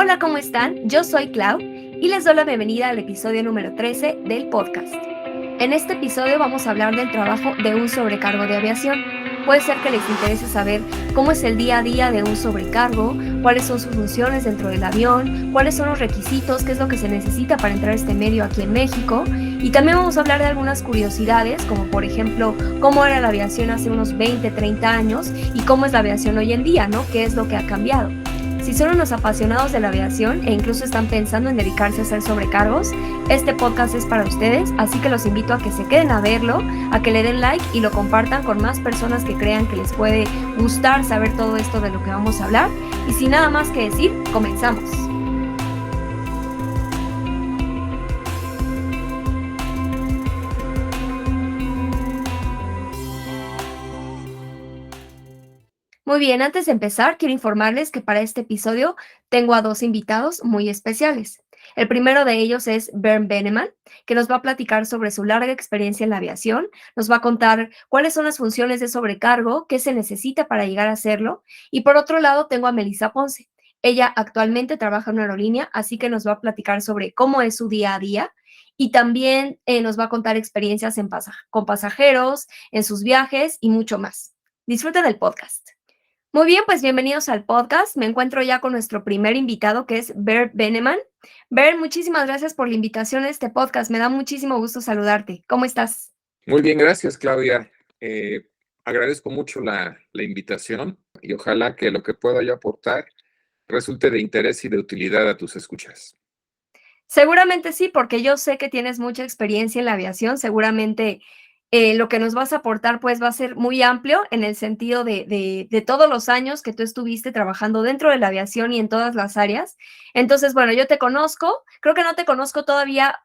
Hola, ¿cómo están? Yo soy Clau y les doy la bienvenida al episodio número 13 del podcast. En este episodio vamos a hablar del trabajo de un sobrecargo de aviación. Puede ser que les interese saber cómo es el día a día de un sobrecargo, cuáles son sus funciones dentro del avión, cuáles son los requisitos, qué es lo que se necesita para entrar a este medio aquí en México. Y también vamos a hablar de algunas curiosidades, como por ejemplo, cómo era la aviación hace unos 20, 30 años y cómo es la aviación hoy en día, ¿no? ¿Qué es lo que ha cambiado? Si son unos apasionados de la aviación e incluso están pensando en dedicarse a hacer sobrecargos, este podcast es para ustedes, así que los invito a que se queden a verlo, a que le den like y lo compartan con más personas que crean que les puede gustar saber todo esto de lo que vamos a hablar. Y sin nada más que decir, comenzamos. Muy bien, antes de empezar, quiero informarles que para este episodio tengo a dos invitados muy especiales. El primero de ellos es Bernd Beneman, que nos va a platicar sobre su larga experiencia en la aviación, nos va a contar cuáles son las funciones de sobrecargo, qué se necesita para llegar a hacerlo. Y por otro lado, tengo a Melissa Ponce. Ella actualmente trabaja en una aerolínea, así que nos va a platicar sobre cómo es su día a día y también nos va a contar experiencias con pasajeros, en sus viajes y mucho más. Disfruten del podcast. Muy bien, pues bienvenidos al podcast. Me encuentro ya con nuestro primer invitado, que es Bernd Beneman. Bernd, muchísimas gracias por la invitación a este podcast. Me da muchísimo gusto saludarte. ¿Cómo estás? Muy bien, gracias, Claudia. Agradezco mucho la invitación y ojalá que lo que pueda yo aportar resulte de interés y de utilidad a tus escuchas. Seguramente sí, porque yo sé que tienes mucha experiencia en la aviación. Seguramente lo que nos vas a aportar pues va a ser muy amplio en el sentido de todos los años que tú estuviste trabajando dentro de la aviación y en todas las áreas. Entonces, bueno, yo te conozco, creo que no te conozco todavía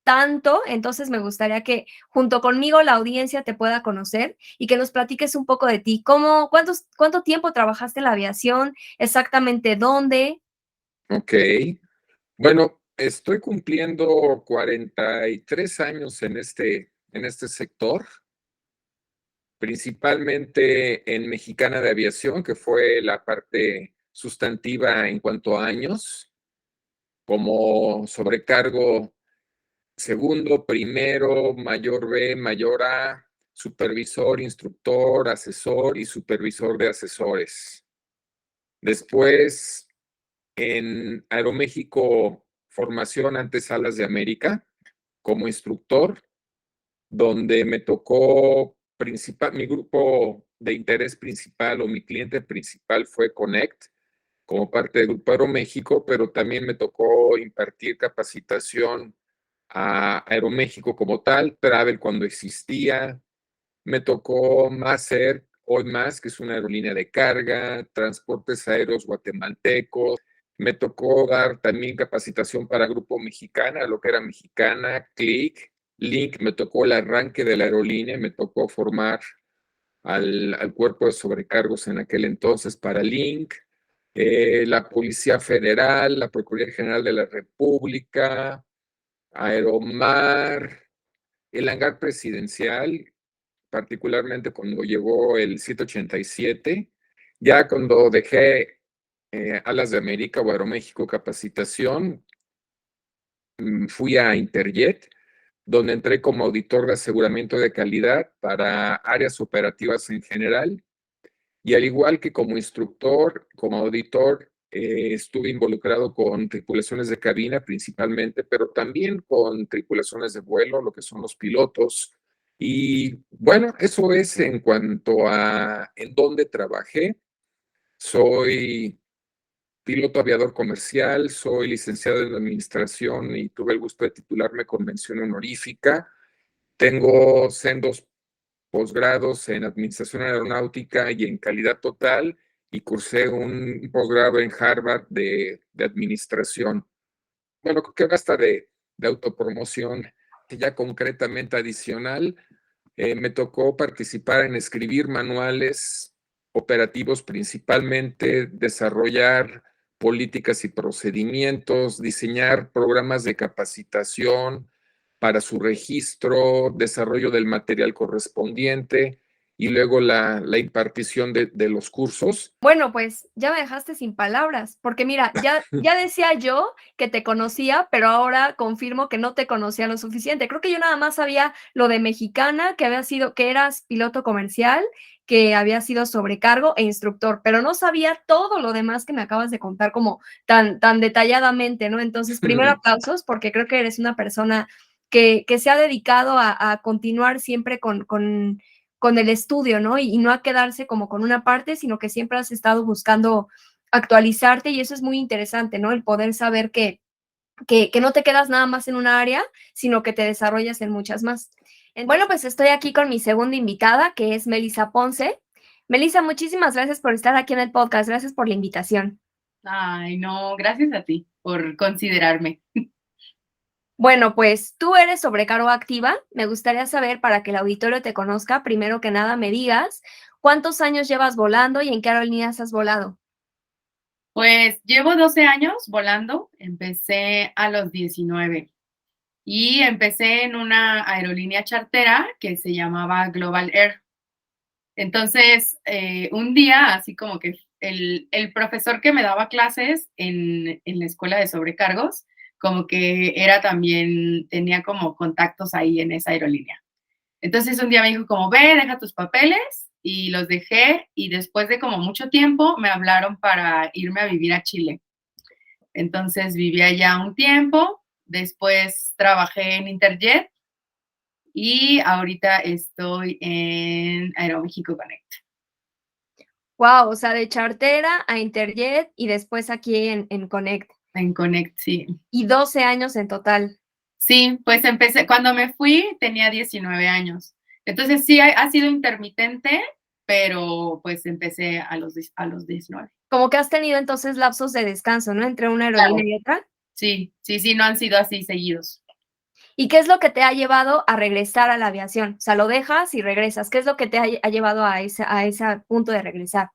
tanto, entonces me gustaría que junto conmigo la audiencia te pueda conocer y que nos platiques un poco de ti. ¿Cuánto tiempo trabajaste en la aviación? ¿Exactamente dónde? Ok. Bueno, estoy cumpliendo 43 años en este sector, principalmente en Mexicana de Aviación, que fue la parte sustantiva en cuanto a años, como sobrecargo segundo, primero, mayor B, mayor A, supervisor, instructor, asesor y supervisor de asesores. Después, en Aeroméxico, formación antes Alas de América, como instructor, donde me tocó mi grupo de interés principal o mi cliente principal fue Connect, como parte del Grupo Aeroméxico, pero también me tocó impartir capacitación a Aeroméxico como tal, Travel cuando existía. Me tocó Maser, hoy más, que es una aerolínea de carga, transportes aéreos guatemaltecos. Me tocó dar también capacitación para Grupo Mexicana, lo que era Mexicana, Click, Link. Me tocó el arranque de la aerolínea, me tocó formar al cuerpo de sobrecargos en aquel entonces para Link. La Policía Federal, la Procuraduría General de la República, Aeromar, el hangar presidencial, particularmente cuando llegó el 787, ya cuando dejé Alas de América o Aeroméxico Capacitación, fui a Interjet, donde entré como auditor de aseguramiento de calidad para áreas operativas en general. Y al igual que como instructor, como auditor, estuve involucrado con tripulaciones de cabina principalmente, pero también con tripulaciones de vuelo, lo que son los pilotos. Y bueno, eso es en cuanto a en dónde trabajé. Soy piloto aviador comercial, soy licenciado en administración y tuve el gusto de titularme con mención honorífica. Tengo sendos posgrados en Administración Aeronáutica y en Calidad Total, y cursé un posgrado en Harvard de Administración. Bueno, creo que basta de autopromoción, que ya concretamente adicional, me tocó participar en escribir manuales operativos, principalmente desarrollar políticas y procedimientos, diseñar programas de capacitación para su registro, desarrollo del material correspondiente y luego la impartición de los cursos. Bueno, pues ya me dejaste sin palabras, porque mira, ya decía yo que te conocía, pero ahora confirmo que no te conocía lo suficiente. Creo que yo nada más sabía lo de Mexicana, que eras piloto comercial, que había sido sobrecargo e instructor, pero no sabía todo lo demás que me acabas de contar como tan detalladamente, ¿no? Entonces, primero aplausos, porque creo que eres una persona que se ha dedicado a continuar siempre con el estudio, ¿no? Y no a quedarse como con una parte, sino que siempre has estado buscando actualizarte y eso es muy interesante, ¿no? El poder saber que no te quedas nada más en una área, sino que te desarrollas en muchas más. Bueno, pues estoy aquí con mi segunda invitada, que es Melissa Ponce. Melissa, muchísimas gracias por estar aquí en el podcast. Gracias por la invitación. Ay, no, gracias a ti por considerarme. Bueno, pues tú eres sobrecargo activa. Me gustaría saber, para que el auditorio te conozca, primero que nada me digas cuántos años llevas volando y en qué aerolíneas has volado. Pues llevo 12 años volando, empecé a los 19 y empecé en una aerolínea chartera que se llamaba Global Air. Entonces, un día, así como que el profesor que me daba clases en la escuela de sobrecargos, como que era también, tenía como contactos ahí en esa aerolínea. Entonces un día me dijo como, ve, deja tus papeles y los dejé y después de como mucho tiempo me hablaron para irme a vivir a Chile. Entonces viví allá un tiempo, después trabajé en Interjet y ahorita estoy en Aeroméxico Connect. Wow, o sea, de chartera a Interjet y después aquí en Connect. En Connect, sí. Y 12 años en total. Sí, pues empecé, cuando me fui tenía 19 años. Entonces sí, ha sido intermitente, pero pues empecé a los 19. Como que has tenido entonces lapsos de descanso, ¿no? Entre una Claro. aerolínea y otra. Sí, no han sido así seguidos. ¿Y qué es lo que te ha llevado a regresar a la aviación? O sea, lo dejas y regresas. ¿Qué es lo que te ha llevado a ese punto de regresar?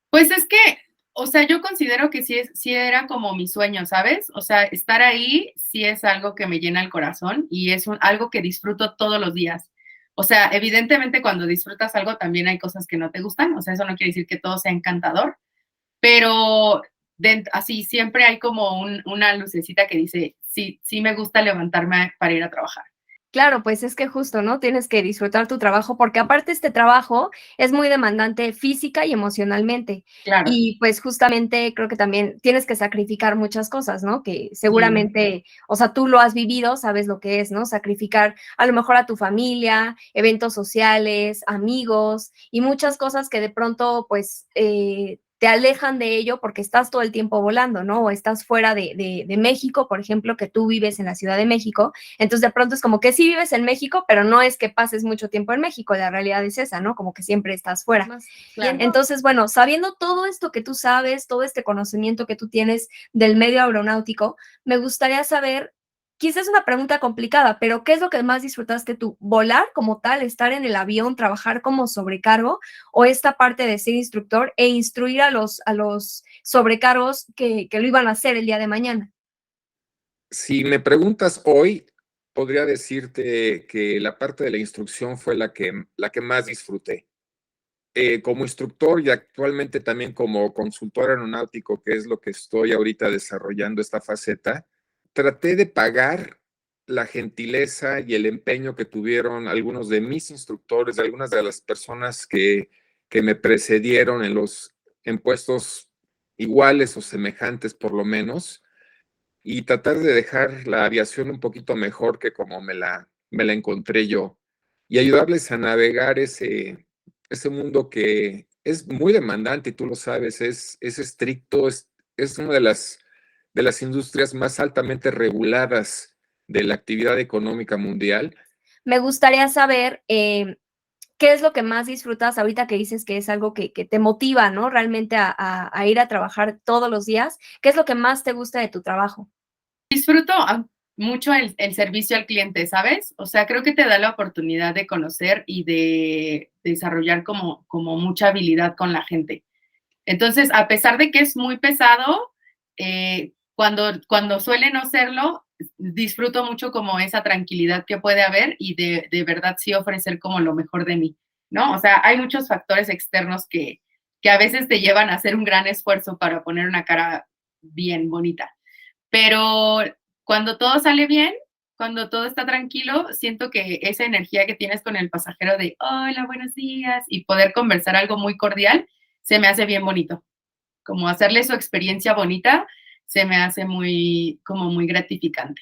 Pues es que, o sea, yo considero que sí era como mi sueño, ¿sabes? O sea, estar ahí sí es algo que me llena el corazón y es algo que disfruto todos los días. O sea, evidentemente cuando disfrutas algo también hay cosas que no te gustan, o sea, eso no quiere decir que todo sea encantador, pero así siempre hay como una lucecita que dice, sí me gusta levantarme para ir a trabajar. Claro, pues es que justo, ¿no? Tienes que disfrutar tu trabajo, porque aparte este trabajo es muy demandante física y emocionalmente. Claro. Y pues justamente creo que también tienes que sacrificar muchas cosas, ¿no? Que Sí. seguramente, o sea, tú lo has vivido, sabes lo que es, ¿no? Sacrificar a lo mejor a tu familia, eventos sociales, amigos y muchas cosas que de pronto, pues, te alejan de ello porque estás todo el tiempo volando, ¿no? O estás fuera de México, por ejemplo, que tú vives en la Ciudad de México. Entonces, de pronto es como que sí vives en México, pero no es que pases mucho tiempo en México, la realidad es esa, ¿no? Como que siempre estás fuera. Claro. Entonces, bueno, sabiendo todo esto que tú sabes, todo este conocimiento que tú tienes del medio aeronáutico, me gustaría saber, quizás es una pregunta complicada, pero ¿qué es lo que más disfrutaste tú? ¿Volar como tal, estar en el avión, trabajar como sobrecargo o esta parte de ser instructor e instruir a los sobrecargos que lo iban a hacer el día de mañana? Si me preguntas hoy, podría decirte que la parte de la instrucción fue la que más disfruté. Como instructor y actualmente también como consultor aeronáutico, que es lo que estoy ahorita desarrollando esta faceta, traté de pagar la gentileza y el empeño que tuvieron algunos de mis instructores, algunas de las personas que me precedieron en puestos iguales o semejantes por lo menos, y tratar de dejar la aviación un poquito mejor que como me la encontré yo, y ayudarles a navegar ese mundo que es muy demandante, y tú lo sabes, es estricto, es una de las industrias más altamente reguladas de la actividad económica mundial. Me gustaría saber qué es lo que más disfrutas ahorita que dices que es algo que te motiva, ¿no? Realmente a ir a trabajar todos los días. ¿Qué es lo que más te gusta de tu trabajo? Disfruto mucho el servicio al cliente, ¿sabes? O sea, creo que te da la oportunidad de conocer y de desarrollar como mucha habilidad con la gente. Entonces, a pesar de que es muy pesado, cuando suele no serlo, disfruto mucho como esa tranquilidad que puede haber y de verdad sí ofrecer como lo mejor de mí. ¿no? O sea, hay muchos factores externos que a veces te llevan a hacer un gran esfuerzo para poner una cara bien bonita. Pero cuando todo sale bien, cuando todo está tranquilo, siento que esa energía que tienes con el pasajero de hola, buenos días, y poder conversar algo muy cordial, se me hace bien bonito. Como hacerle su experiencia bonita, se me hace muy, como muy gratificante.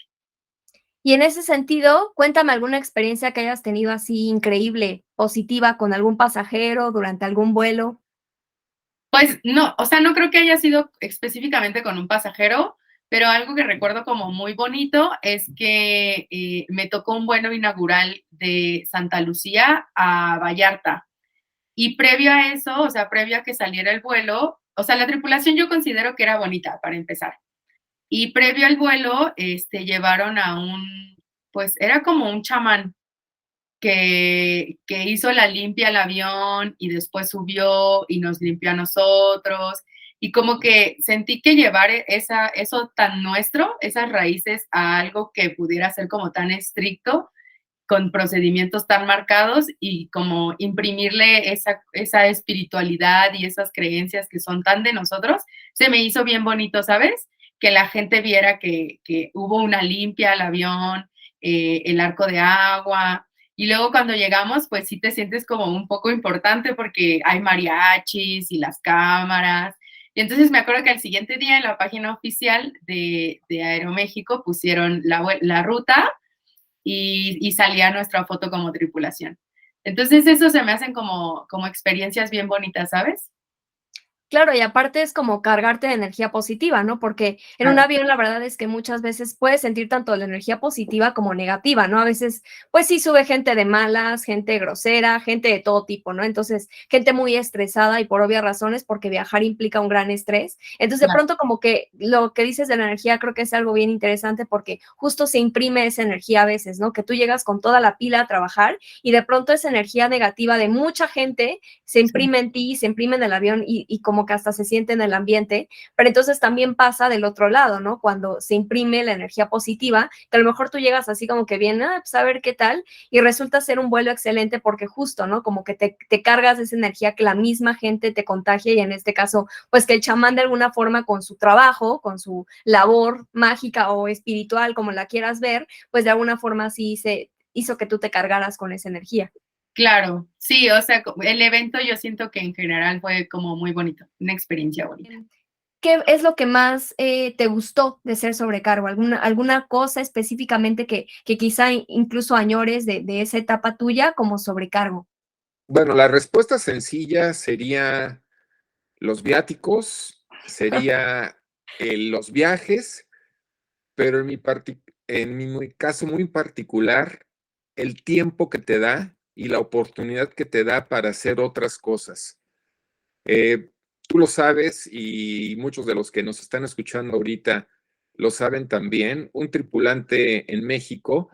Y en ese sentido, cuéntame alguna experiencia que hayas tenido así increíble, positiva, con algún pasajero durante algún vuelo. Pues no, o sea, no creo que haya sido específicamente con un pasajero, pero algo que recuerdo como muy bonito es que me tocó un vuelo inaugural de Santa Lucía a Vallarta. Y previo a eso, o sea, previo a que saliera el vuelo, o sea, la tripulación yo considero que era bonita para empezar. Y previo al vuelo, llevaron a un, pues era como un chamán que hizo la limpia al avión y después subió y nos limpió a nosotros. Y como que sentí que llevar eso tan nuestro, esas raíces, a algo que pudiera ser como tan estricto, con procedimientos tan marcados y como imprimirle esa espiritualidad y esas creencias que son tan de nosotros, se me hizo bien bonito, ¿sabes? Que la gente viera que hubo una limpia al avión, el arco de agua. Y luego cuando llegamos, pues sí te sientes como un poco importante porque hay mariachis y las cámaras. Y entonces me acuerdo que al siguiente día en la página oficial de Aeroméxico pusieron la ruta y salía nuestra foto como tripulación. Entonces eso se me hacen como experiencias bien bonitas, ¿sabes? Claro, y aparte es como cargarte de energía positiva, ¿no? Porque en un Claro, avión la verdad es que muchas veces puedes sentir tanto la energía positiva como negativa, ¿no? A veces, pues sí sube gente de malas, gente grosera, gente de todo tipo, ¿no? Entonces, gente muy estresada y por obvias razones, porque viajar implica un gran estrés. Entonces, de claro, pronto como que lo que dices de la energía creo que es algo bien interesante porque justo se imprime esa energía a veces, ¿no? Que tú llegas con toda la pila a trabajar y de pronto esa energía negativa de mucha gente se sí, imprime en ti, se imprime en el avión y como que hasta se siente en el ambiente, pero entonces también pasa del otro lado, ¿no? Cuando se imprime la energía positiva, que a lo mejor tú llegas así como que bien, pues a ver qué tal, y resulta ser un vuelo excelente porque justo, ¿no? Como que te cargas de esa energía que la misma gente te contagia y en este caso, pues que el chamán de alguna forma con su trabajo, con su labor mágica o espiritual, como la quieras ver, pues de alguna forma sí se hizo que tú te cargaras con esa energía. claro. Sí, o sea, el evento yo siento que en general fue como muy bonito, una experiencia bonita. ¿Qué es lo que más te gustó de ser sobrecargo? ¿Alguna cosa específicamente que quizá incluso añores de esa etapa tuya como sobrecargo? Bueno, la respuesta sencilla sería los viáticos, sería los viajes, pero en mi caso muy particular, el tiempo que te da y la oportunidad que te da para hacer otras cosas. Eh, Tú lo sabes y muchos de los que nos están escuchando ahorita lo saben también. Un tripulante en México,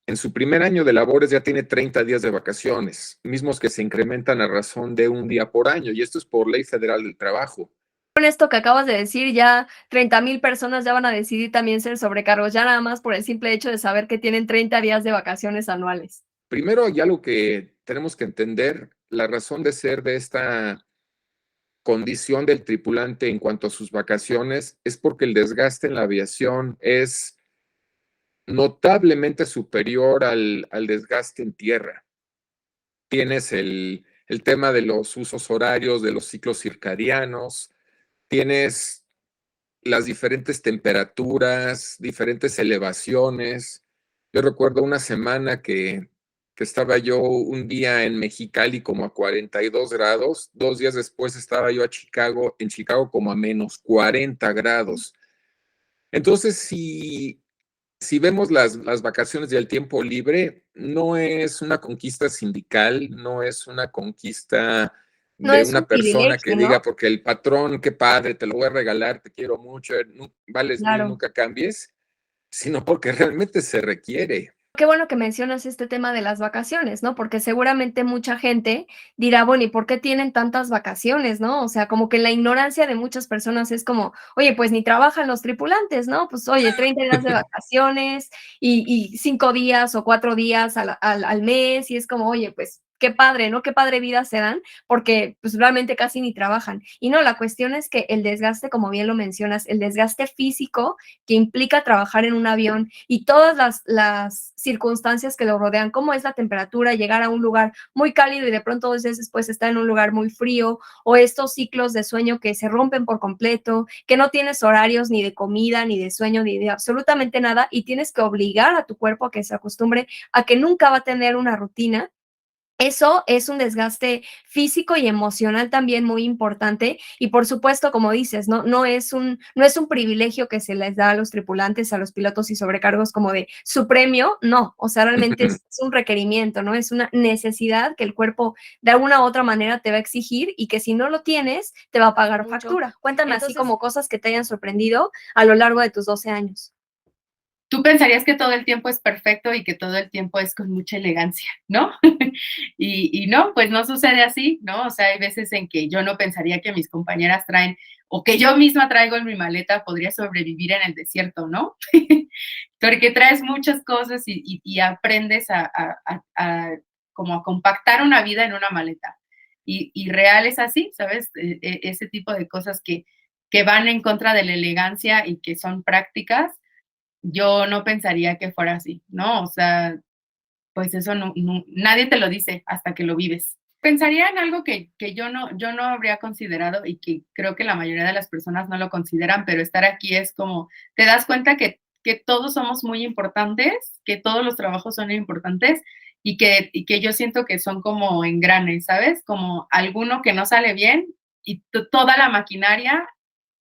en su primer año de labores ya tiene 30 días de vacaciones, mismos que se incrementan a razón de un día por año, y esto es por Ley Federal del Trabajo. Con esto que acabas de decir, ya 30,000 personas ya van a decidir también ser sobrecargos, ya nada más por el simple hecho de saber que tienen 30 días de vacaciones anuales. Primero hay algo que tenemos que entender, la razón de ser de esta condición del tripulante en cuanto a sus vacaciones es porque el desgaste en la aviación es notablemente superior al desgaste en tierra. Tienes el tema de los usos horarios, de los ciclos circadianos, tienes las diferentes temperaturas, diferentes elevaciones. Yo recuerdo una semana que estaba yo un día en Mexicali como a 42 grados, 2 días después estaba yo en Chicago como a menos 40 grados. Entonces, si vemos las vacaciones y el tiempo libre, no es una conquista sindical, no es una conquista No de es una un persona que privilegio, ¿no? diga, porque el patrón, qué padre, te lo voy a regalar, te quiero mucho, vales mil, Claro. nunca cambies, sino porque realmente se requiere. Qué bueno que mencionas este tema de las vacaciones, ¿no? Porque seguramente mucha gente dirá, bueno, ¿y por qué tienen tantas vacaciones, no? O sea, como que la ignorancia de muchas personas es como, oye, pues ni trabajan los tripulantes, ¿no? Pues oye, 30 días de vacaciones y 5 días o 4 días al mes y es como, oye, pues qué padre, ¿no? Qué padre vida se dan, porque pues realmente casi ni trabajan. Y no, la cuestión es que el desgaste, como bien lo mencionas, el desgaste físico que implica trabajar en un avión y todas las circunstancias que lo rodean, como es la temperatura, llegar a un lugar muy cálido y de pronto 2 días después estar en un lugar muy frío, o estos ciclos de sueño que se rompen por completo, que no tienes horarios ni de comida, ni de sueño, ni de absolutamente nada, y tienes que obligar a tu cuerpo a que se acostumbre a que nunca va a tener una rutina. Eso es un desgaste físico y emocional también muy importante y, por supuesto, como dices, no es un privilegio que se les da a los tripulantes, a los pilotos y sobrecargos como de su premio, no, o sea, realmente es un requerimiento, ¿no? Es una necesidad que el cuerpo de alguna u otra manera te va a exigir y que si no lo tienes, te va a pagar Mucho. factura. Cuéntame así Entonces, como cosas que te hayan sorprendido a lo largo de tus 12 años. tú pensarías que todo el tiempo es perfecto y que todo el tiempo es con mucha elegancia, ¿no? Y no, pues no sucede así, ¿no? O sea, hay veces en que yo no pensaría que mis compañeras traen o que yo misma traigo en mi maleta podría sobrevivir en el desierto, ¿no? Porque traes muchas cosas y aprendes como a compactar una vida en una maleta. Y real es así, ¿sabes? Ese tipo de cosas que van en contra de la elegancia y que son prácticas, yo no pensaría que fuera así, ¿no? O sea, pues eso nadie te lo dice hasta que lo vives. Pensaría en algo que yo no habría considerado y que creo que la mayoría de las personas no lo consideran, pero estar aquí es como, te das cuenta que todos somos muy importantes, que todos los trabajos son importantes y que yo siento que son como engranes, ¿sabes? Como alguno que no sale bien y toda la maquinaria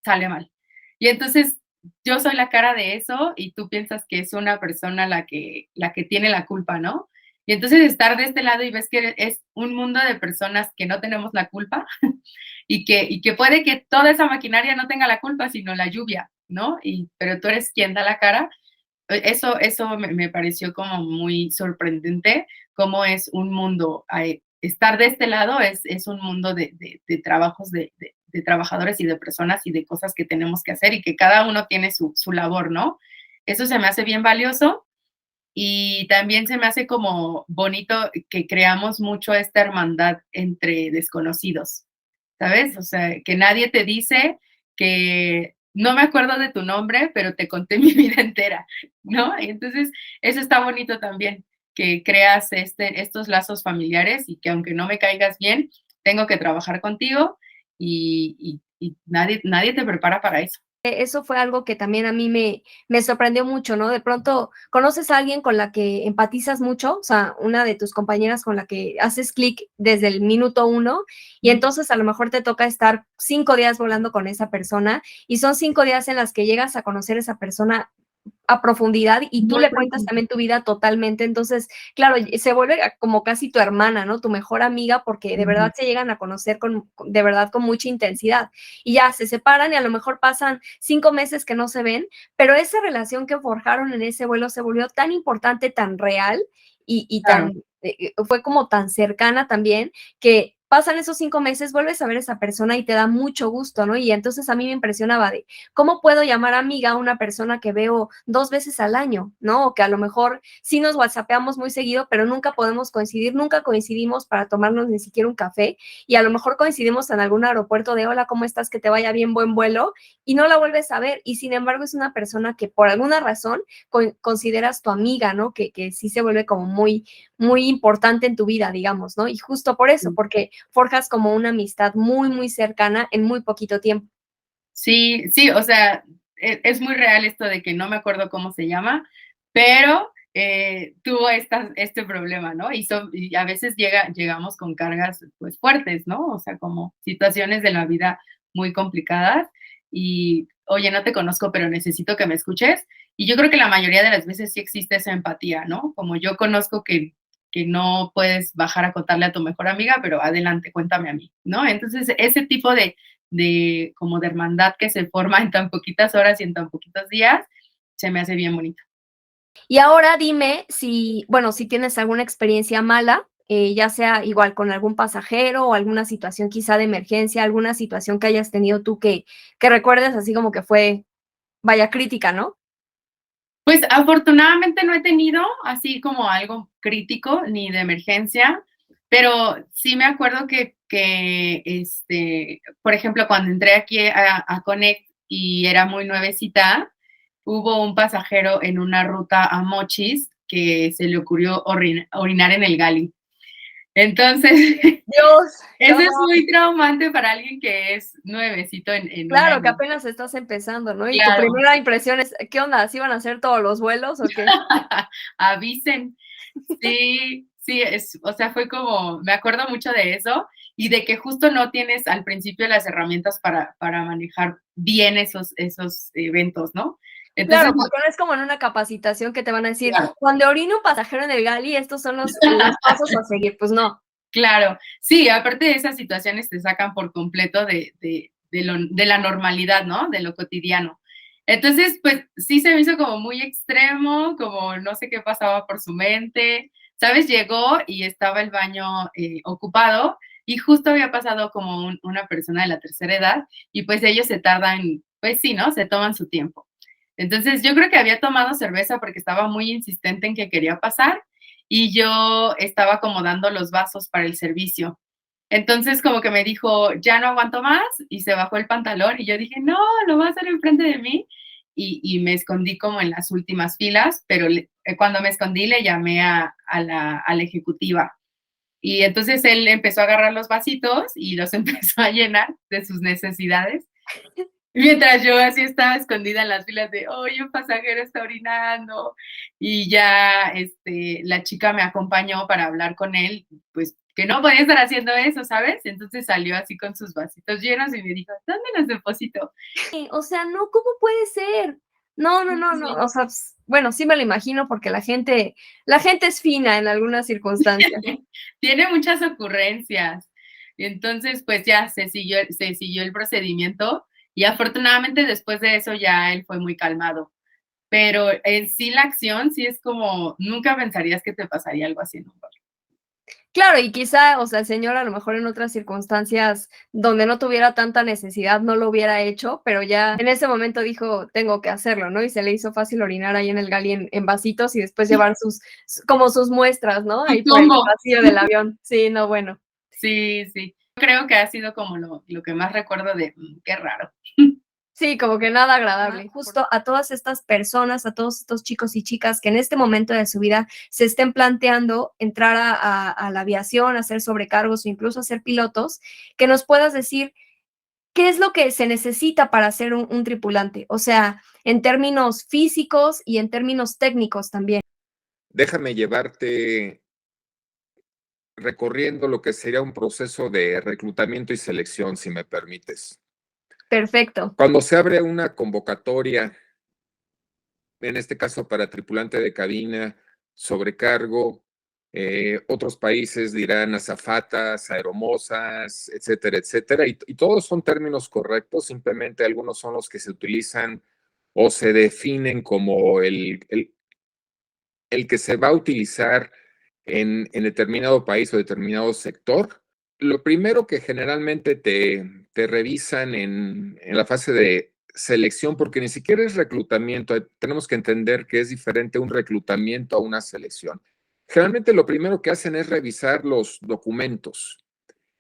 sale mal. Y entonces yo soy la cara de eso y tú piensas que es una persona la que tiene la culpa, ¿no? Y entonces estar de este lado y ves que es un mundo de personas que no tenemos la culpa y que puede que toda esa maquinaria no tenga la culpa, sino la lluvia, ¿no? Pero tú eres quien da la cara. Eso me pareció como muy sorprendente, cómo es un mundo, estar de este lado es un mundo de trabajos de trabajadores y de personas y de cosas que tenemos que hacer y que cada uno tiene su labor, ¿no? Eso se me hace bien valioso y también se me hace como bonito que creamos mucho esta hermandad entre desconocidos, ¿sabes? O sea, que nadie te dice que no me acuerdo de tu nombre, pero te conté mi vida entera, ¿no? Y entonces, eso está bonito también, que creas estos lazos familiares y que aunque no me caigas bien, tengo que trabajar contigo y nadie te prepara para eso. Eso fue algo que también a mí me sorprendió mucho, ¿no? De pronto conoces a alguien con la que empatizas mucho, o sea, una de tus compañeras con la que haces clic desde el minuto 1, y entonces a lo mejor te toca estar 5 días volando con esa persona, y son 5 días en las que llegas a conocer a esa persona a profundidad y tú Muy le cuentas también tu vida totalmente. Entonces, claro, se vuelve como casi tu hermana, ¿no? Tu mejor amiga, porque de verdad se llegan a conocer de verdad con mucha intensidad. Y ya se separan y a lo mejor pasan 5 meses que no se ven, pero esa relación que forjaron en ese vuelo se volvió tan importante, tan real y Claro. fue como tan cercana también que pasan esos 5 meses, vuelves a ver a esa persona y te da mucho gusto, ¿no? Y entonces a mí me impresionaba de cómo puedo llamar amiga a una persona que veo 2 veces al año, ¿no? O que a lo mejor sí nos whatsappeamos muy seguido, pero nunca podemos coincidir, nunca coincidimos para tomarnos ni siquiera un café y a lo mejor coincidimos en algún aeropuerto de hola, ¿cómo estás? Que te vaya bien, buen vuelo y no la vuelves a ver y sin embargo es una persona que por alguna razón consideras tu amiga, ¿no? Que sí se vuelve como muy, muy importante en tu vida, digamos, ¿no? Y justo por eso, porque forjas como una amistad muy, muy cercana en muy poquito tiempo. Sí, sí, o sea, es muy real esto de que no me acuerdo cómo se llama, pero tuvo este problema, ¿no? Y a veces llegamos con cargas pues fuertes, ¿no? O sea, como situaciones de la vida muy complicadas y, oye, no te conozco, pero necesito que me escuches. Y yo creo que la mayoría de las veces sí existe esa empatía, ¿no? Como yo conozco que no puedes bajar a contarle a tu mejor amiga, pero adelante, cuéntame a mí, ¿no? Entonces, ese tipo como de hermandad que se forma en tan poquitas horas y en tan poquitos días, se me hace bien bonito. Y ahora dime si, bueno, si tienes alguna experiencia mala, ya sea igual con algún pasajero o alguna situación quizá de emergencia, alguna situación que hayas tenido tú que recuerdes así como que fue, vaya, crítica, ¿no? Pues afortunadamente no he tenido así como algo crítico ni de emergencia, Pero sí me acuerdo que por ejemplo, cuando entré aquí a Connect y era muy nuevecita, hubo un pasajero en una ruta a Mochis que se le ocurrió orinar en el Gali. Entonces, Dios, eso es no, muy traumante para alguien que es nuevecito en un claro, que año. apenas estás empezando, ¿no? Y tu Claro. primera impresión es, ¿qué onda? ¿Sí van a hacer todos los vuelos o qué? Avisen. Sí, sí, o sea, fue como, me acuerdo mucho de eso y de que justo no tienes al principio las herramientas para manejar bien esos eventos, ¿no? Entonces, Claro, porque no es como en una capacitación que te van a decir, claro, cuando orine un pasajero en el Gali, estos son los pasos a seguir. Pues no. claro, sí, aparte de esas situaciones te sacan por completo de la normalidad, ¿no? De lo cotidiano. Entonces, pues sí se me hizo como muy extremo, como no sé qué pasaba por su mente, ¿sabes? Llegó y estaba el baño ocupado y justo había pasado como una persona de la tercera edad y pues ellos se tardan, pues sí, ¿no? Se toman su tiempo. Entonces yo creo que había tomado cerveza porque estaba muy insistente en que quería pasar y yo estaba como dando los vasos para el servicio. Entonces como que me dijo, ya no aguanto más y se bajó el pantalón y yo dije, no, lo va a hacer enfrente de mí y me escondí como en las últimas filas, pero cuando me escondí le llamé a la ejecutiva y entonces él empezó a agarrar los vasitos y los empezó a llenar de sus necesidades. Mientras yo así estaba escondida en las filas de, oye, un pasajero está orinando, y ya la chica me acompañó para hablar con él, pues que no podía estar haciendo eso, ¿sabes? Entonces salió así con sus vasitos llenos y me dijo, ¿dónde los deposito? O sea, no, ¿cómo puede ser? No, no, Sí, no, sí, no. sí. O sea, bueno, sí me lo imagino porque la gente es fina en algunas circunstancias. Tiene muchas ocurrencias. Y entonces, pues ya se siguió el procedimiento y afortunadamente después de eso ya él fue muy calmado. Pero en sí la acción sí es como, nunca pensarías que te pasaría algo así en un bar. Claro, y quizá, o sea, el señor a lo mejor en otras circunstancias donde no tuviera tanta necesidad no lo hubiera hecho, pero ya en ese momento dijo, tengo que hacerlo, ¿no? Y se le hizo fácil orinar ahí en el Gali en vasitos y después llevar como sus muestras, ¿no? Tu Ahí por el combo. pasillo del avión. Sí, no, bueno. Sí, sí. Creo que ha sido como lo que más recuerdo de, qué raro. Sí, como que nada agradable. Justo a todas estas personas, a todos estos chicos y chicas que en este momento de su vida se estén planteando entrar a la aviación, a hacer sobrecargos o incluso a ser pilotos, que nos puedas decir qué es lo que se necesita para ser un tripulante, o sea, en términos físicos y en términos técnicos también. Déjame llevarte recorriendo lo que sería un proceso de reclutamiento y selección, si me permites. Perfecto. Cuando se abre una convocatoria, en este caso para tripulante de cabina, sobrecargo, otros países dirán azafatas, aeromosas, etcétera, etcétera, y todos son términos correctos, simplemente algunos son los que se utilizan o se definen como el que se va a utilizar en determinado país o determinado sector. Lo primero que generalmente te revisan en la fase de selección, porque ni siquiera es reclutamiento, tenemos que entender que es diferente un reclutamiento a una selección. Generalmente lo primero que hacen es revisar los documentos.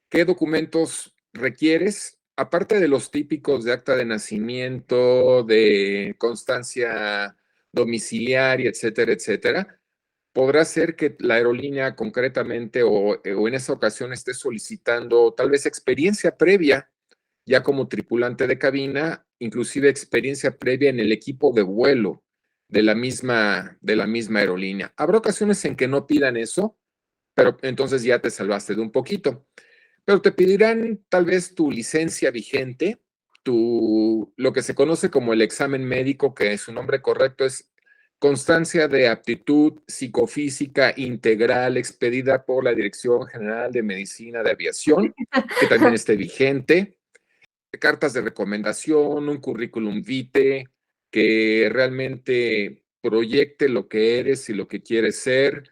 ¿Qué documentos requieres? Aparte de los típicos de acta de nacimiento, de constancia domiciliaria, etcétera, etcétera, podrá ser que la aerolínea concretamente o en esa ocasión esté solicitando tal vez experiencia previa ya como tripulante de cabina, inclusive experiencia previa en el equipo de vuelo de la misma aerolínea. Habrá ocasiones en que no pidan eso, pero entonces ya te salvaste de un poquito. Pero te pedirán tal vez tu licencia vigente, lo que se conoce como el examen médico, que su nombre correcto es constancia de aptitud psicofísica integral expedida por la Dirección General de Medicina de Aviación, que también esté vigente, cartas de recomendación, un currículum vitae que realmente proyecte lo que eres y lo que quieres ser.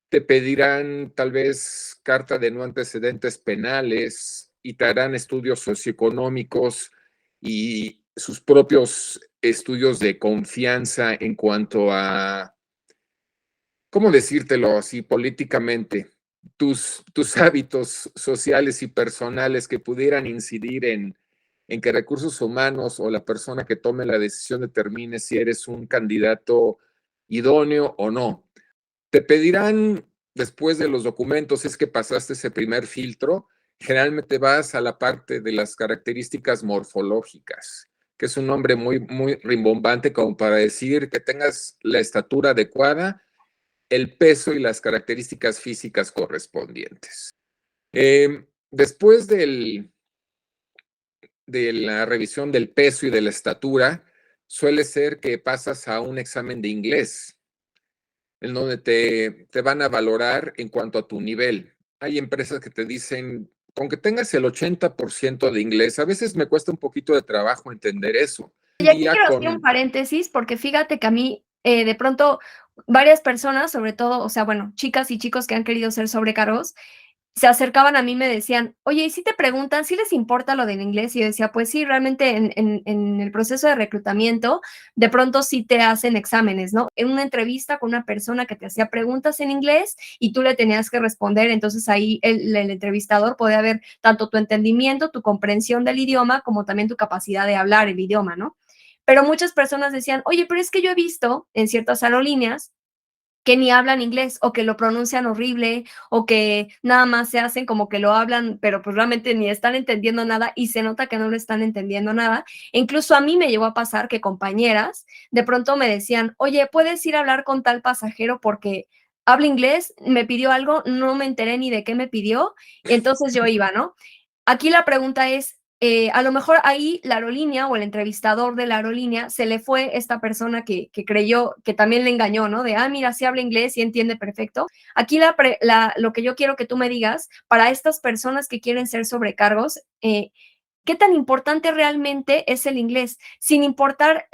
Te pedirán tal vez carta de no antecedentes penales y te harán estudios socioeconómicos y sus propios estudios de confianza en cuanto a, ¿cómo decírtelo así políticamente? tus hábitos sociales y personales que pudieran incidir en que recursos humanos o la persona que tome la decisión determine si eres un candidato idóneo o no. Te pedirán después de los documentos, es que pasaste ese primer filtro, generalmente vas a la parte de las características morfológicas, que es un nombre muy, muy rimbombante como para decir que tengas la estatura adecuada, el peso y las características físicas correspondientes. Después de la revisión del peso y de la estatura, suele ser que pasas a un examen de inglés, en donde te van a valorar en cuanto a tu nivel. Hay empresas que te dicen, con que tengas el 80% de inglés, a veces me cuesta un poquito de trabajo entender eso. Y aquí quiero hacer un paréntesis, porque fíjate que a mí, de pronto, varias personas, sobre todo, o sea, bueno, chicas y chicos que han querido ser sobrecargos, se acercaban a mí y me decían: "Oye, ¿y si te preguntan, si les importa lo del inglés?". Y yo decía: "Pues sí, realmente en el proceso de reclutamiento, de pronto sí te hacen exámenes, ¿no?". En una entrevista con una persona que te hacía preguntas en inglés y tú le tenías que responder, entonces ahí el entrevistador podía ver tanto tu entendimiento, tu comprensión del idioma, como también tu capacidad de hablar el idioma, ¿no? Pero muchas personas decían: "Oye, pero es que yo he visto en ciertas aerolíneas que ni hablan inglés, o que lo pronuncian horrible, o que nada más se hacen como que lo hablan, pero pues realmente ni están entendiendo nada y se nota que no lo están entendiendo nada". E incluso a mí me llegó a pasar que compañeras de pronto me decían: "Oye, ¿puedes ir a hablar con tal pasajero porque habla inglés? Me pidió algo, no me enteré ni de qué me pidió". Y entonces yo iba, ¿no? Aquí la pregunta es, a lo mejor ahí la aerolínea o el entrevistador de la aerolínea se le fue esta persona que creyó que también le engañó, ¿no? De, mira, sí habla inglés y entiende perfecto. Aquí lo que yo quiero que tú me digas, para estas personas que quieren ser sobrecargos, ¿qué tan importante realmente es el inglés? Sin importar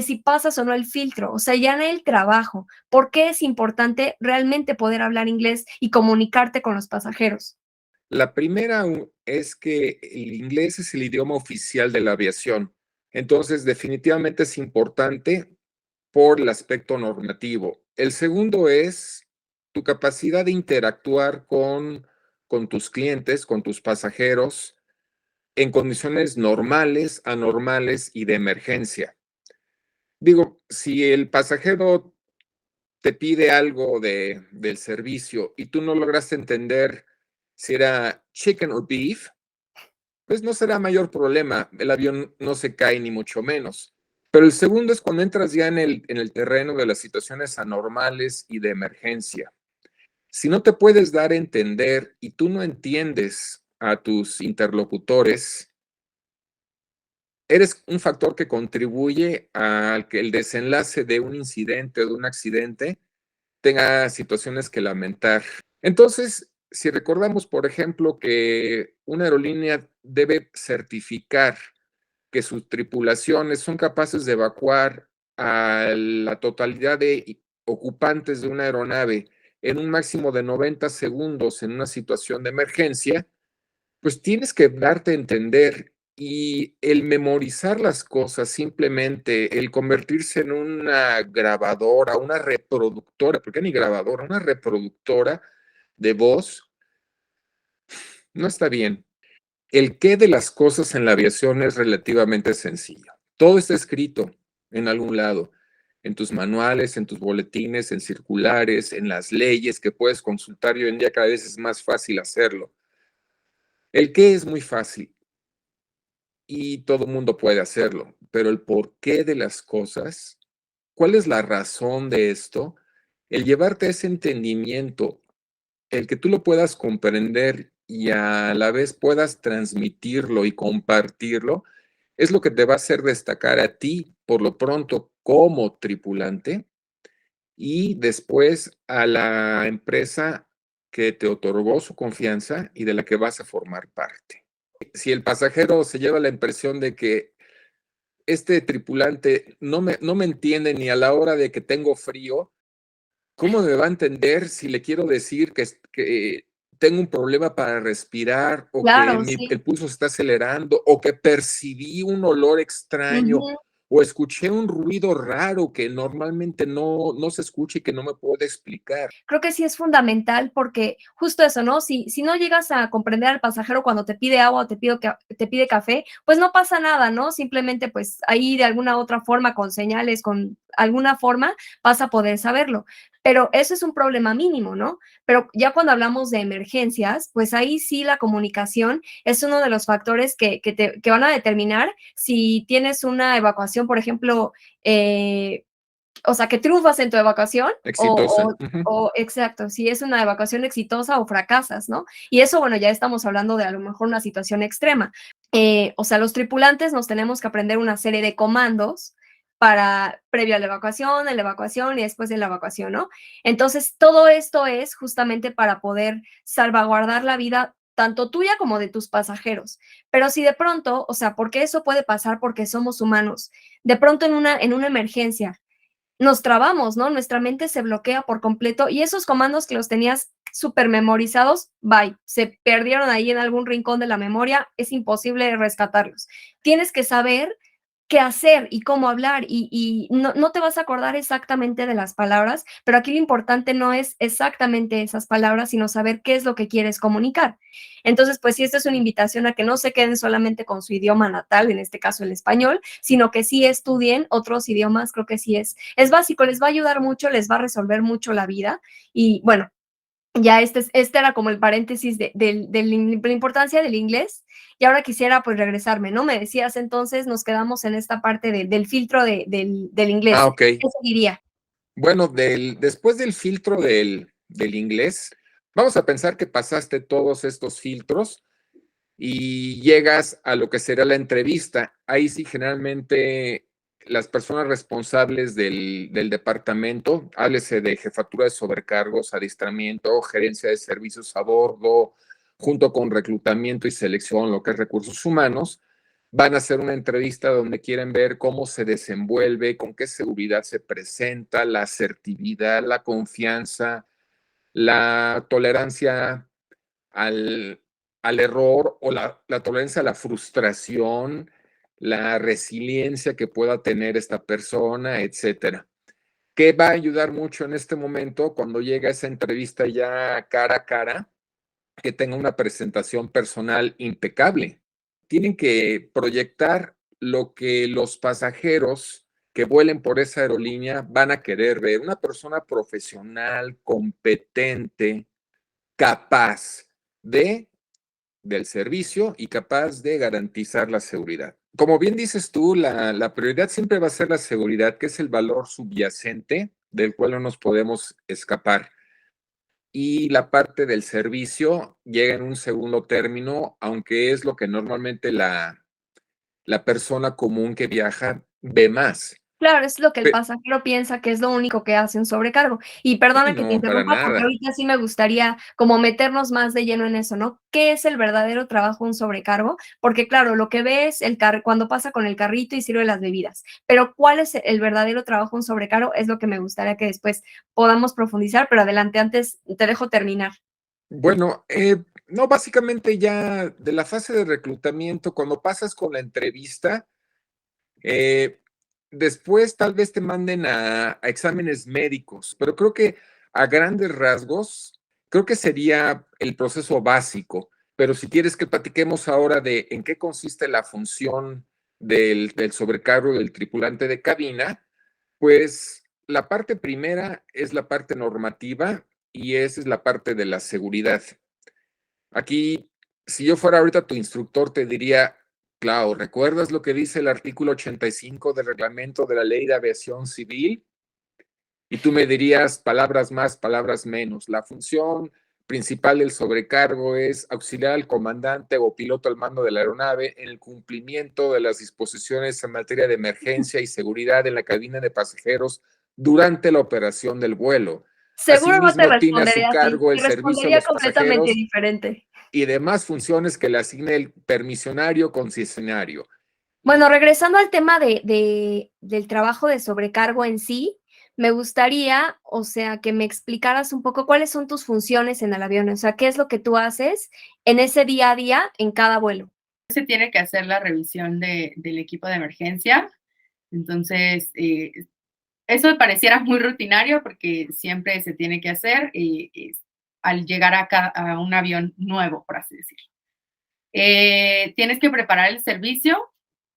si pasas o no el filtro, o sea, ya en el trabajo, ¿por qué es importante realmente poder hablar inglés y comunicarte con los pasajeros? La primera es que el inglés es el idioma oficial de la aviación. Entonces, definitivamente es importante por el aspecto normativo. El segundo es tu capacidad de interactuar con tus clientes, con tus pasajeros, en condiciones normales, anormales y de emergencia. Digo, si el pasajero te pide algo del servicio y tú no lograste entender si era chicken o beef, pues no será mayor problema. El avión no se cae ni mucho menos. Pero el segundo es cuando entras ya en el terreno de las situaciones anormales y de emergencia. Si no te puedes dar a entender y tú no entiendes a tus interlocutores, eres un factor que contribuye a que el desenlace de un incidente o de un accidente tenga situaciones que lamentar. Entonces, si recordamos, por ejemplo, que una aerolínea debe certificar que sus tripulaciones son capaces de evacuar a la totalidad de ocupantes de una aeronave en un máximo de 90 segundos en una situación de emergencia, pues tienes que darte a entender, y el memorizar las cosas, simplemente el convertirse en una grabadora, una reproductora, porque ni grabadora, una reproductora de voz, no está bien. El qué de las cosas en la aviación es relativamente sencillo. Todo está escrito en algún lado, en tus manuales, en tus boletines, en circulares, en las leyes que puedes consultar, y hoy en día cada vez es más fácil hacerlo. El qué es muy fácil y todo el mundo puede hacerlo, pero el porqué de las cosas, cuál es la razón de esto, el llevarte a ese entendimiento, el que tú lo puedas comprender y a la vez puedas transmitirlo y compartirlo, es lo que te va a hacer destacar a ti, por lo pronto, como tripulante, y después a la empresa que te otorgó su confianza y de la que vas a formar parte. Si el pasajero se lleva la impresión de que este tripulante no me entiende ni a la hora de que tengo frío, ¿cómo me va a entender si le quiero decir que tengo un problema para respirar, o que Claro, el sí. pulso se está acelerando, o que percibí un olor extraño, Ujú. o escuché un ruido raro que normalmente no se escucha y que no me puedo explicar. Creo que sí es fundamental porque justo eso, ¿no? Si no llegas a comprender al pasajero cuando te pide agua o te pide café, pues no pasa nada, ¿no? Simplemente, pues ahí de alguna otra forma, con señales, con alguna forma, vas a poder saberlo. Pero eso es un problema mínimo, ¿no? Pero ya cuando hablamos de emergencias, pues ahí sí la comunicación es uno de los factores que van a determinar si tienes una evacuación, por ejemplo, o sea, que triunfas en tu evacuación Exitosa. Ujú. o exacto, si es una evacuación exitosa o fracasas, ¿no? Y eso, bueno, ya estamos hablando de a lo mejor una situación extrema. O sea, los tripulantes nos tenemos que aprender una serie de comandos para previo a la evacuación, en la evacuación y después de la evacuación, ¿no? Entonces, todo esto es justamente para poder salvaguardar la vida tanto tuya como de tus pasajeros. Pero si de pronto, o sea, porque eso puede pasar porque somos humanos, de pronto en una emergencia nos trabamos, ¿no? Nuestra mente se bloquea por completo y esos comandos que los tenías súper memorizados, bye, se perdieron ahí en algún rincón de la memoria, es imposible rescatarlos. Tienes que saber qué hacer y cómo hablar y no te vas a acordar exactamente de las palabras, pero aquí lo importante no es exactamente esas palabras, sino saber qué es lo que quieres comunicar. Entonces, pues sí, esta es una invitación a que no se queden solamente con su idioma natal, en este caso el español, sino que sí estudien otros idiomas, creo que sí es básico, les va a ayudar mucho, les va a resolver mucho la vida y bueno, ya este era como el paréntesis de la importancia del inglés. Y ahora quisiera pues regresarme, ¿no? Me decías entonces, nos quedamos en esta parte del filtro del inglés. Ok. ¿Qué seguiría? Bueno, después del filtro del inglés, vamos a pensar que pasaste todos estos filtros y llegas a lo que será la entrevista. Ahí sí, generalmente las personas responsables del departamento, háblese de jefatura de sobrecargos, adiestramiento, gerencia de servicios a bordo, junto con reclutamiento y selección, lo que es recursos humanos, van a hacer una entrevista donde quieren ver cómo se desenvuelve, con qué seguridad se presenta, la asertividad, la confianza, la tolerancia al, al error o la tolerancia a la frustración, la resiliencia que pueda tener esta persona, etcétera. ¿Qué va a ayudar mucho en este momento cuando llega esa entrevista ya cara a cara? Que tenga una presentación personal impecable. Tienen que proyectar lo que los pasajeros que vuelen por esa aerolínea van a querer ver. Una persona profesional, competente, capaz de del servicio y capaz de garantizar la seguridad. Como bien dices tú, la prioridad siempre va a ser la seguridad, que es el valor subyacente del cual no nos podemos escapar. Y la parte del servicio llega en un segundo término, aunque es lo que normalmente la persona común que viaja ve más. Claro, es lo que el Pe- pasajero piensa que es lo único que hace un sobrecargo. Y y perdona que te no, para interrumpa, porque nada. ahorita sí me gustaría como meternos más de lleno en eso, ¿no? ¿Qué es el verdadero trabajo de un sobrecargo? Porque claro, lo que ves cuando pasa con el carrito y sirve las bebidas, pero ¿cuál es el verdadero trabajo de un sobrecargo? Es lo que me gustaría que después podamos profundizar, pero adelante, antes te dejo terminar. Bueno, no, básicamente ya de la fase de reclutamiento, cuando pasas con la entrevista, Eh, después tal vez te manden a exámenes médicos, pero creo que a grandes rasgos, creo que sería el proceso básico. Pero si quieres que platiquemos ahora de en qué consiste la función del sobrecargo del tripulante de cabina, pues la parte primera es la parte normativa y esa es la parte de la seguridad. Aquí, si yo fuera ahorita tu instructor, te diría, Clau, ¿recuerdas lo que dice el artículo 85 del reglamento de la Ley de Aviación Civil? Y tú me dirías palabras más, palabras menos. La función principal del sobrecargo es auxiliar al comandante o piloto al mando de la aeronave en el cumplimiento de las disposiciones en materia de emergencia y seguridad en la cabina de pasajeros durante la operación del vuelo. Seguro no te Asimismo, tiene a su respondería así, cargo el te servicio a respondería los completamente pasajeros diferente. y demás funciones que le asigne el permisionario concesionario. Bueno, regresando al tema del trabajo de sobrecargo en sí, me gustaría, o sea, que me explicaras un poco cuáles son tus funciones en el avión, o sea, qué es lo que tú haces en ese día a día en cada vuelo. Se tiene que hacer la revisión del equipo de emergencia. Entonces, eso pareciera muy rutinario porque siempre se tiene que hacer al llegar a un avión nuevo, por así decirlo. Tienes que preparar el servicio,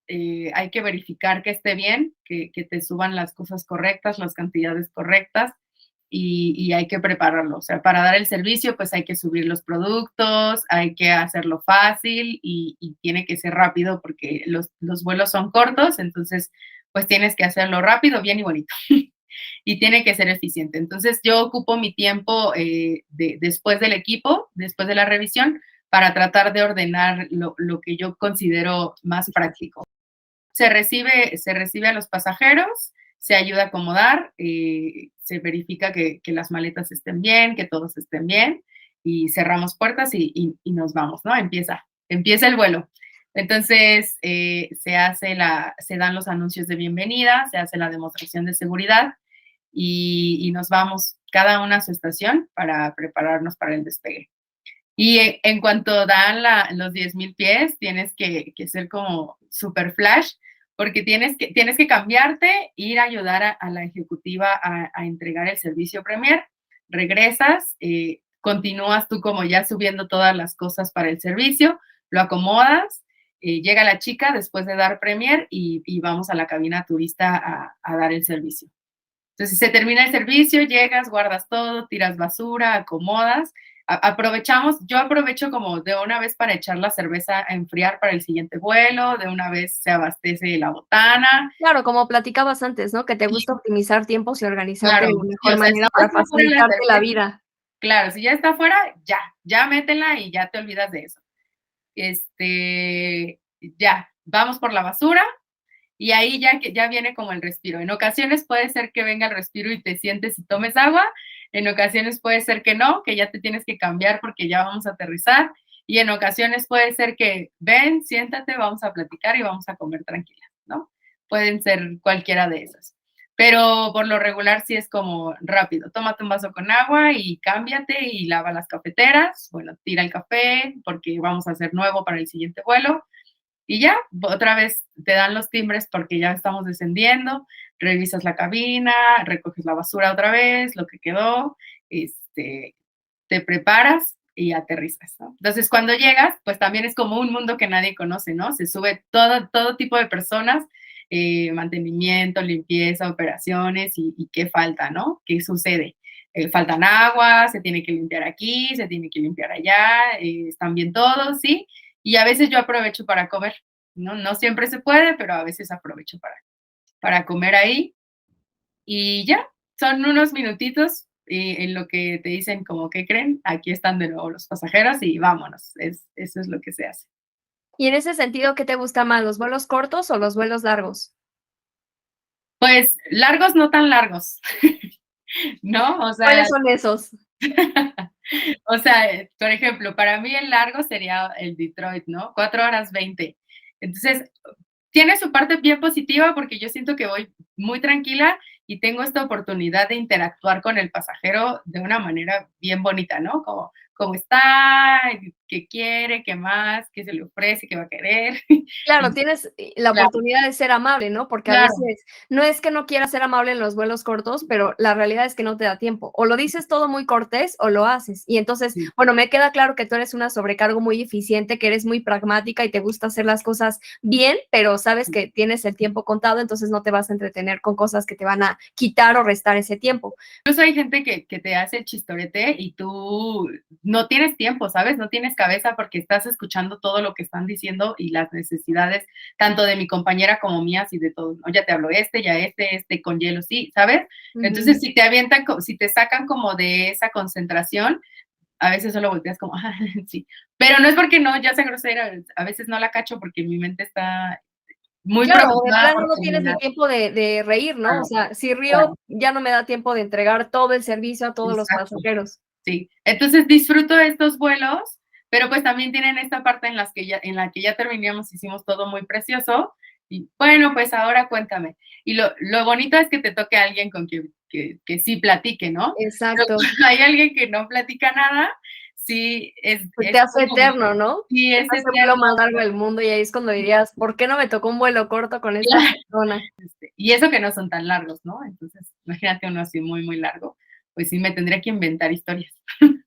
hay que verificar que esté bien, que te suban las cosas correctas, las cantidades correctas y hay que prepararlo. O sea, para dar el servicio, pues hay que subir los productos, hay que hacerlo fácil y tiene que ser rápido porque los vuelos son cortos, entonces pues tienes que hacerlo rápido, bien y bonito. Y tiene que ser eficiente. Entonces yo ocupo mi tiempo después del equipo, después de la revisión, para tratar de ordenar lo que yo considero más práctico. Se recibe a los pasajeros, se ayuda a acomodar, se verifica que las maletas estén bien, que todos estén bien, y cerramos puertas y nos vamos, ¿no? Empieza el vuelo. Entonces, se dan los anuncios de bienvenida, se hace la demostración de seguridad y nos vamos cada una a su estación para prepararnos para el despegue. Y en cuanto dan los 10,000 pies, tienes que ser como super flash, porque tienes que cambiarte, ir a ayudar a la ejecutiva a entregar el servicio Premier, regresas, continúas tú como ya subiendo todas las cosas para el servicio, lo acomodas, llega la chica después de dar Premier y vamos a la cabina turista a dar el servicio. Entonces se termina el servicio, llegas, guardas todo, tiras basura, acomodas. Yo aprovecho como de una vez para echar la cerveza a enfriar para el siguiente vuelo, de una vez se abastece la botana. Claro, como platicabas antes, ¿no? Que te gusta optimizar tiempos y organizarte de Claro, mejor sí, o sea, manera si para ya está fuera la facilitarte la cerveza, vida. claro, si ya está fuera, ya métela y ya te olvidas de eso. Ya, vamos por la basura. Y ahí ya viene como el respiro. En ocasiones puede ser que venga el respiro y te sientes y tomes agua. En ocasiones puede ser que no, que ya te tienes que cambiar porque ya vamos a aterrizar. Y en ocasiones puede ser que ven, siéntate, vamos a platicar y vamos a comer tranquila, ¿no? Pueden ser cualquiera de esas. Pero por lo regular sí es como rápido. Tómate un vaso con agua y cámbiate y lava las cafeteras. Bueno, tira el café porque vamos a hacer nuevo para el siguiente vuelo. Y ya, otra vez te dan los timbres porque ya estamos descendiendo, revisas la cabina, recoges la basura otra vez, lo que quedó, te preparas y aterrizas, ¿no? Entonces, cuando llegas, pues también es como un mundo que nadie conoce, ¿no? Se sube todo tipo de personas, mantenimiento, limpieza, operaciones y qué falta, ¿no? ¿Qué sucede? Faltan agua, se tiene que limpiar aquí, se tiene que limpiar allá, están bien todos, ¿sí? Y a veces yo aprovecho para comer, ¿no? No siempre se puede, pero a veces aprovecho para comer ahí. Y ya, son unos minutitos en lo que te dicen como, ¿qué creen? Aquí están de nuevo los pasajeros y vámonos. Eso es lo que se hace. Y en ese sentido, ¿qué te gusta más, los vuelos cortos o los vuelos largos? Pues largos, no tan largos, ¿no? O sea, ¿Cuáles son esos? por ejemplo, para mí el largo sería el Detroit, ¿no? 4 horas 20. Entonces, tiene su parte bien positiva porque yo siento que voy muy tranquila y tengo esta oportunidad de interactuar con el pasajero de una manera bien bonita, ¿no? Como, ¿cómo está? ¿Qué quiere? ¿Qué más? ¿Qué se le ofrece? ¿Qué va a querer? Claro, Y tienes la claro, oportunidad de ser amable, ¿no? Porque a claro, veces no es que no quieras ser amable en los vuelos cortos, pero la realidad es que no te da tiempo. O lo dices todo muy cortés o lo haces. Y entonces, sí, bueno, me queda claro que tú eres una sobrecargo muy eficiente, que eres muy pragmática y te gusta hacer las cosas bien, pero sabes que tienes el tiempo contado, entonces no te vas a entretener con cosas que te van a quitar o restar ese tiempo. incluso hay gente que te hace el chistorete y tú no tienes tiempo, ¿sabes? No tienes cabeza porque estás escuchando todo lo que están diciendo y las necesidades, tanto de mi compañera como mías y de todos, ¿no? Ya te hablo ya este con hielo, sí, ¿sabes? Entonces, si te avientan, si te sacan como de esa concentración, a veces solo volteas como, ah, sí. Pero no es porque no, ya sea grosera, a veces no la cacho porque mi mente está muy Claro, de preocupada plano por no tienes terminar. el tiempo de reír, ¿no? O Claro, sea, si claro, río, ya no me da tiempo de entregar todo el servicio a todos los exacto. pasajeros. Sí, entonces disfruto de estos vuelos, pero pues también tienen esta parte en la que ya terminamos, hicimos todo muy precioso. Y bueno, pues ahora cuéntame. Y lo bonito es que te toque a alguien con que sí platique, ¿no? Pero Exacto. cuando hay alguien que no platica nada, sí, Se te hace eterno, ¿no? Sí, es Es el eterno. vuelo más largo del mundo y ahí es cuando dirías, ¿por qué no me tocó un vuelo corto con esta persona? Y eso que no son tan largos, ¿no? Entonces, imagínate uno así muy, muy largo, pues sí me tendría que inventar historias.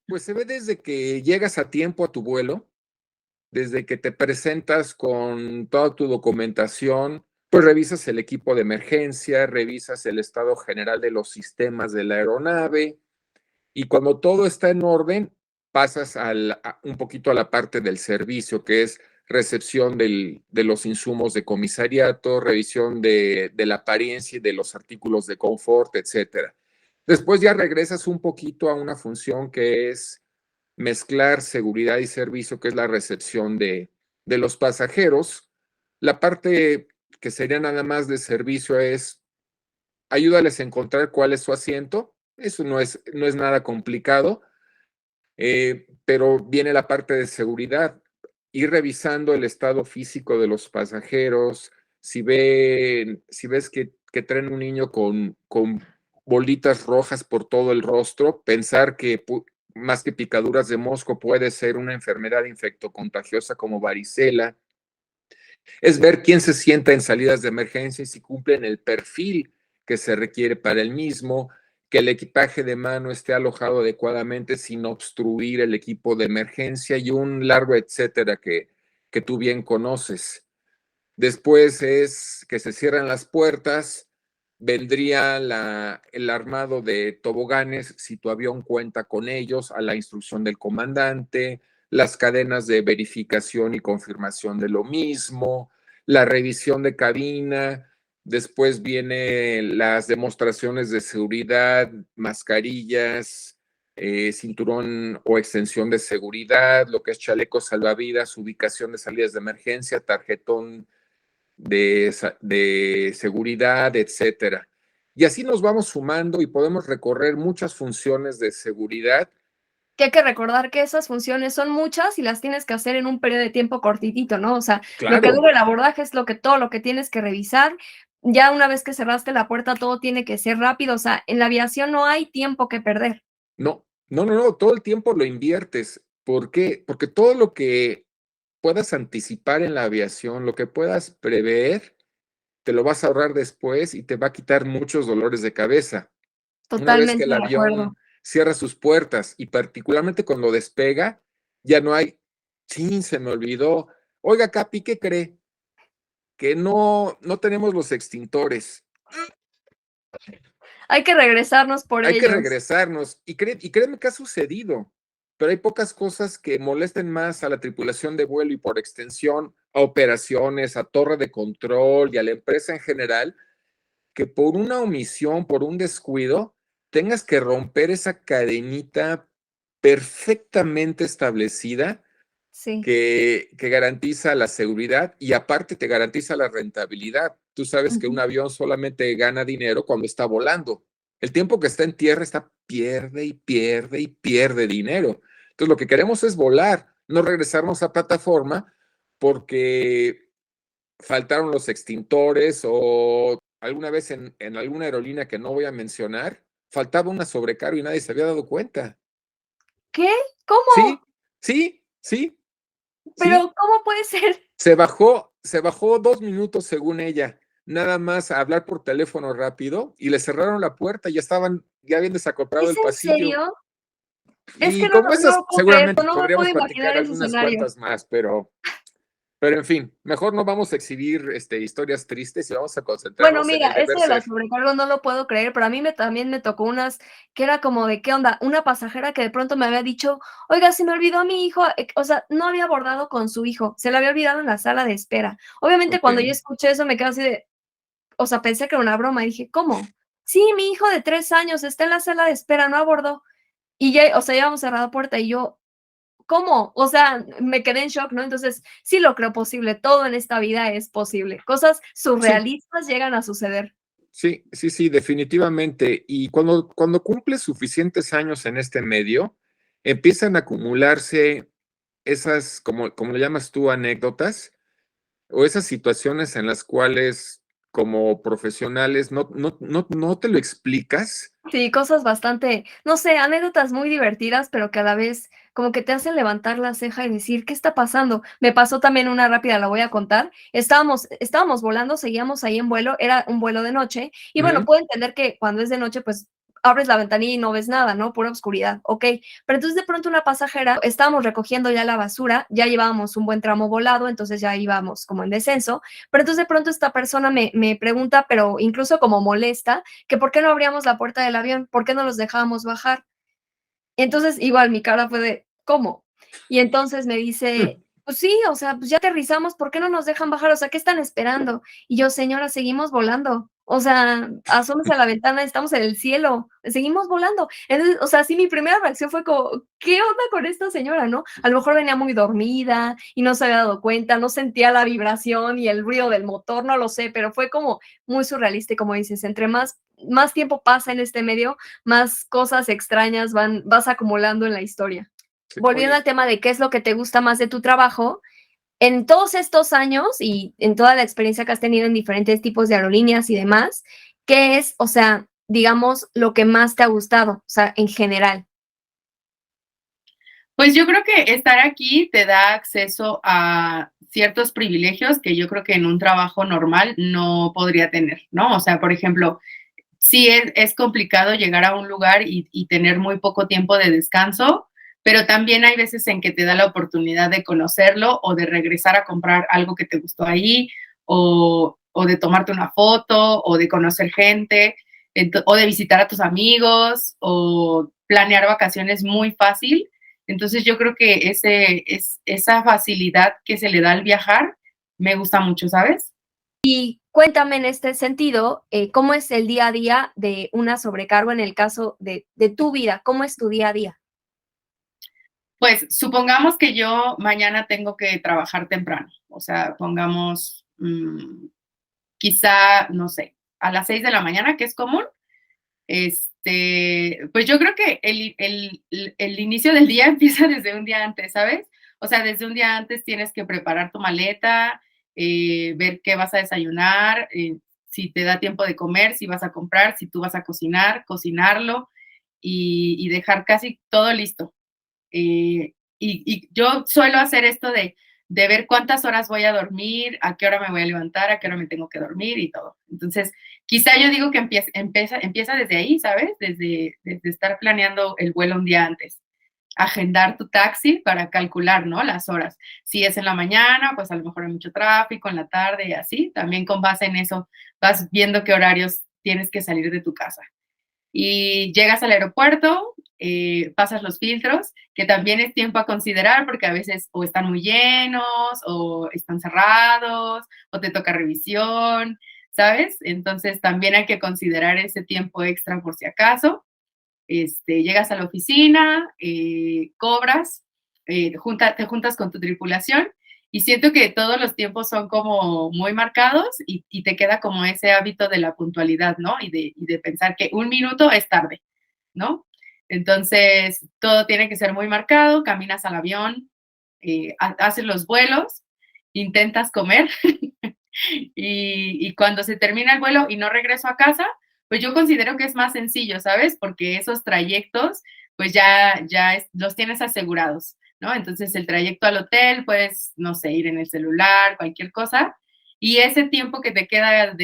Pues se ve desde que llegas a tiempo a tu vuelo, desde que te presentas con toda tu documentación, pues revisas el equipo de emergencia, revisas el estado general de los sistemas de la aeronave y cuando todo está en orden, pasas un poquito a la parte del servicio, que es recepción de los insumos de comisariato, revisión de la apariencia y de los artículos de confort, etcétera. Después ya regresas un poquito a una función que es mezclar seguridad y servicio, que es la recepción de los pasajeros. La parte que sería nada más de servicio es ayúdales a encontrar cuál es su asiento. Eso no es nada complicado, pero viene la parte de seguridad, ir revisando el estado físico de los pasajeros, si ves que traen un niño con bolitas rojas por todo el rostro, pensar que más que picaduras de mosco puede ser una enfermedad infectocontagiosa como varicela, es ver quién se sienta en salidas de emergencia y si cumplen el perfil que se requiere para el mismo, que el equipaje de mano esté alojado adecuadamente sin obstruir el equipo de emergencia y un largo etcétera que tú bien conoces. Después es que se cierran las puertas, vendría el armado de toboganes, si tu avión cuenta con ellos, a la instrucción del comandante, las cadenas de verificación y confirmación de lo mismo, la revisión de cabina, después vienen las demostraciones de seguridad, mascarillas, cinturón o extensión de seguridad, lo que es chaleco salvavidas, ubicación de salidas de emergencia, tarjetón de seguridad, etcétera. Y así nos vamos sumando y podemos recorrer muchas funciones de seguridad. Que hay que recordar que esas funciones son muchas y las tienes que hacer en un periodo de tiempo cortitito, ¿no? O sea, lo que Claro, dura el abordaje es todo lo que tienes que revisar. Ya una vez que cerraste la puerta, todo tiene que ser rápido. O sea, en la aviación no hay tiempo que perder. no, todo el tiempo lo inviertes. ¿Por qué? Porque todo lo que puedas anticipar en la aviación, lo que puedas prever, te lo vas a ahorrar después y te va a quitar muchos dolores de cabeza. Una vez que Totalmente el de acuerdo. avión cierra sus puertas y particularmente cuando despega, ya no hay, sí, se me olvidó. Oiga, Capi, ¿qué cree? Que no tenemos los extintores. Hay que regresarnos por Hay que ellos. regresarnos. Y créeme que ha sucedido, pero hay pocas cosas que molesten más a la tripulación de vuelo y por extensión a operaciones, a torre de control y a la empresa en general, que por una omisión, por un descuido, tengas que romper esa cadenita perfectamente establecida Sí. que garantiza la seguridad y aparte te garantiza la rentabilidad. Tú sabes que un Ujú. avión solamente gana dinero cuando está volando. El tiempo que está en tierra pierde y pierde y pierde dinero. Entonces lo que queremos es volar, no regresarnos a plataforma porque faltaron los extintores o alguna vez en alguna aerolínea que no voy a mencionar, faltaba una sobrecarga y nadie se había dado cuenta. ¿Qué? ¿Cómo? Sí, sí, sí, sí. Pero, ¿cómo puede ser? Se bajó 2 minutos según ella, nada más a hablar por teléfono rápido y le cerraron la puerta, ya habían desacoplado ¿Es el en pasillo. serio? Es que Y no como no esas, lo puedo creer, seguramente no me puedo podríamos platicar imaginar ese algunas escenario. cuantas más, pero en fin, mejor no vamos a exhibir historias tristes y vamos a Bueno, concentrarnos en mira, el deber eso de la ser. sobrecargo no lo puedo creer, pero a mí también me tocó unas que era como de, ¿qué onda? Una pasajera que de pronto me había dicho: "Oiga, se me olvidó mi hijo", o sea, no había abordado con su hijo, se le había olvidado en la sala de espera. Obviamente, Ok, cuando yo escuché eso, me quedé así de, o sea, pensé que era una broma, y dije: "¿Cómo?". "Sí, mi hijo de 3 años está en la sala de espera, no abordó". Y ya, o sea, ya habíamos cerrado puerta, y yo, ¿cómo? O sea, me quedé en shock, ¿no? Entonces, sí lo creo posible, todo en esta vida es posible. Cosas sí, surrealistas llegan a suceder. sí, definitivamente. Y cuando cumples suficientes años en este medio, empiezan a acumularse esas, como le llamas tú, anécdotas o esas situaciones en las cuales como profesionales no te lo explicas. Sí, cosas bastante, no sé, anécdotas muy divertidas, pero que a la vez como que te hacen levantar la ceja y decir, ¿qué está pasando? Me pasó también una rápida, la voy a contar. Estábamos volando, seguíamos ahí en vuelo, era un vuelo de noche, y bueno, Ujú. puedo entender que cuando es de noche, pues abres la ventanilla y no ves nada, ¿no? Pura oscuridad, ok. Pero entonces de pronto una pasajera, estábamos recogiendo ya la basura, ya llevábamos un buen tramo volado, entonces ya íbamos como en descenso, pero entonces de pronto esta persona me pregunta, pero incluso como molesta, que por qué no abríamos la puerta del avión, por qué no los dejábamos bajar. Entonces, igual mi cara fue de, ¿cómo? Y entonces me dice, pues sí, o sea, pues ya aterrizamos, ¿por qué no nos dejan bajar? O sea, ¿qué están esperando? Y yo, señora, seguimos volando. O sea, asómese a la ventana, estamos en el cielo, seguimos volando. Entonces, o sea, sí, mi primera reacción fue como, ¿qué onda con esta señora, no? A lo mejor venía muy dormida y no se había dado cuenta, no sentía la vibración y el ruido del motor, no lo sé, pero fue como muy surrealista y como dices, entre más tiempo pasa en este medio, más cosas extrañas vas acumulando en la historia. Sí, Volviendo oye, al tema de qué es lo que te gusta más de tu trabajo, en todos estos años y en toda la experiencia que has tenido en diferentes tipos de aerolíneas y demás, ¿qué es, o sea, digamos, lo que más te ha gustado, o sea, en general? Pues yo creo que estar aquí te da acceso a ciertos privilegios que yo creo que en un trabajo normal no podría tener, ¿no? O sea, por ejemplo, sí es complicado llegar a un lugar y tener muy poco tiempo de descanso, pero también hay veces en que te da la oportunidad de conocerlo o de regresar a comprar algo que te gustó ahí o de tomarte una foto o de conocer gente o de visitar a tus amigos o planear vacaciones muy fácil. Entonces yo creo que esa facilidad que se le da al viajar me gusta mucho, ¿sabes? Y cuéntame en este sentido, ¿cómo es el día a día de una sobrecargo en el caso de tu vida? ¿Cómo es tu día a día? Pues supongamos que yo mañana tengo que trabajar temprano, o sea, pongamos quizá, no sé, a las 6 de la mañana, que es común. Pues yo creo que el inicio del día empieza desde un día antes, ¿sabes? O sea, desde un día antes tienes que preparar tu maleta, ver qué vas a desayunar, si te da tiempo de comer, si vas a comprar, si tú vas a cocinar, cocinarlo y dejar casi todo listo. Y yo suelo hacer esto de ver cuántas horas voy a dormir, a qué hora me voy a levantar, a qué hora me tengo que dormir y todo. Entonces, quizá yo digo que empieza desde ahí, ¿sabes? Desde estar planeando el vuelo un día antes. Agendar tu taxi para calcular, ¿no? Las horas. Si es en la mañana, pues a lo mejor hay mucho tráfico, en la tarde y así. También con base en eso vas viendo qué horarios tienes que salir de tu casa y llegas al aeropuerto, pasas los filtros, que también es tiempo a considerar porque a veces o están muy llenos o están cerrados o te toca revisión, ¿sabes? Entonces también hay que considerar ese tiempo extra por si acaso. Llegas a la oficina, cobras, te juntas con tu tripulación y siento que todos los tiempos son como muy marcados y te queda como ese hábito de la puntualidad, ¿no? Y de pensar que un minuto es tarde, ¿no? Entonces, todo tiene que ser muy marcado, caminas al avión, haces los vuelos, intentas comer y cuando se termina el vuelo y no regreso a casa, pues yo considero que es más sencillo, ¿sabes? Porque esos trayectos, pues los tienes asegurados, ¿no? Entonces el trayecto al hotel, puedes, no sé, ir en el celular, cualquier cosa, y ese tiempo que te queda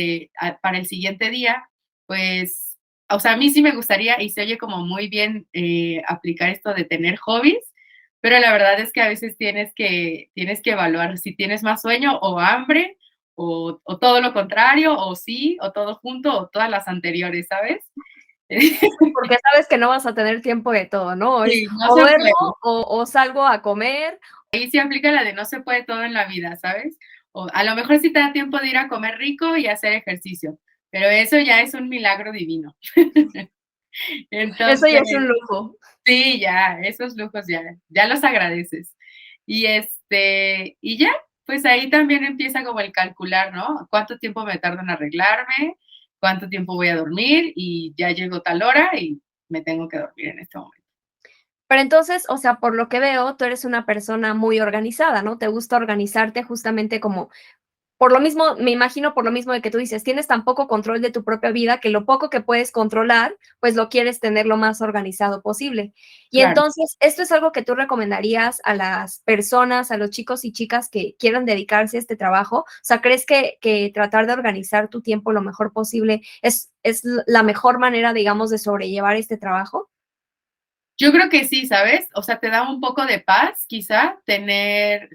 para el siguiente día, pues, o sea, a mí sí me gustaría y se oye como muy bien aplicar esto de tener hobbies, pero la verdad es que a veces tienes que evaluar si tienes más sueño o hambre o todo lo contrario, o sí, o todo junto, o todas las anteriores, ¿sabes? Porque sabes que no vas a tener tiempo de todo, ¿no? Es Sí, no o se duermo puede. o salgo a comer. Ahí sí aplica la de no se puede todo en la vida, ¿sabes? O a lo mejor sí te da tiempo de ir a comer rico y hacer ejercicio, pero eso ya es un milagro divino. Eso ya es Entonces, un lujo. sí, ya, esos lujos ya los agradeces. Y ya, pues ahí también empieza como el calcular, ¿no? ¿Cuánto tiempo me tardo en arreglarme? ¿Cuánto tiempo voy a dormir? Y ya llegó tal hora y me tengo que dormir en este momento. Pero entonces, o sea, por lo que veo, tú eres una persona muy organizada, ¿no? Te gusta organizarte justamente como por lo mismo, me imagino por lo mismo de que tú dices, tienes tan poco control de tu propia vida que lo poco que puedes controlar, pues lo quieres tener lo más organizado posible. Y Claro. entonces, ¿esto es algo que tú recomendarías a las personas, a los chicos y chicas que quieran dedicarse a este trabajo? O sea, ¿crees que tratar de organizar tu tiempo lo mejor posible es la mejor manera, digamos, de sobrellevar este trabajo? Yo creo que sí, ¿sabes? O sea, te da un poco de paz, quizá, tener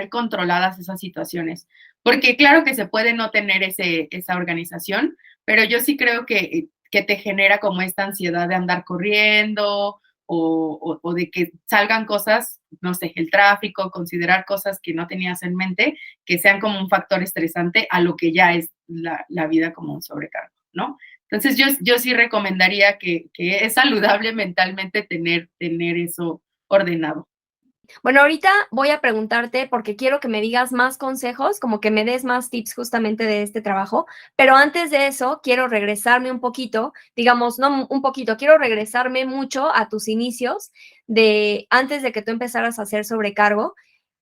controladas esas situaciones. Porque claro que se puede no tener esa organización, pero yo sí creo que te genera como esta ansiedad de andar corriendo o de que salgan cosas, no sé, el tráfico, considerar cosas que no tenías en mente, que sean como un factor estresante a lo que ya es la vida como un sobrecargo, ¿no? Entonces yo sí recomendaría que es saludable mentalmente tener eso ordenado. Bueno, ahorita voy a preguntarte porque quiero que me digas más consejos, como que me des más tips justamente de este trabajo, pero antes de eso quiero regresarme un poquito, digamos, no un poquito, quiero regresarme mucho a tus inicios de antes de que tú empezaras a hacer sobrecargo.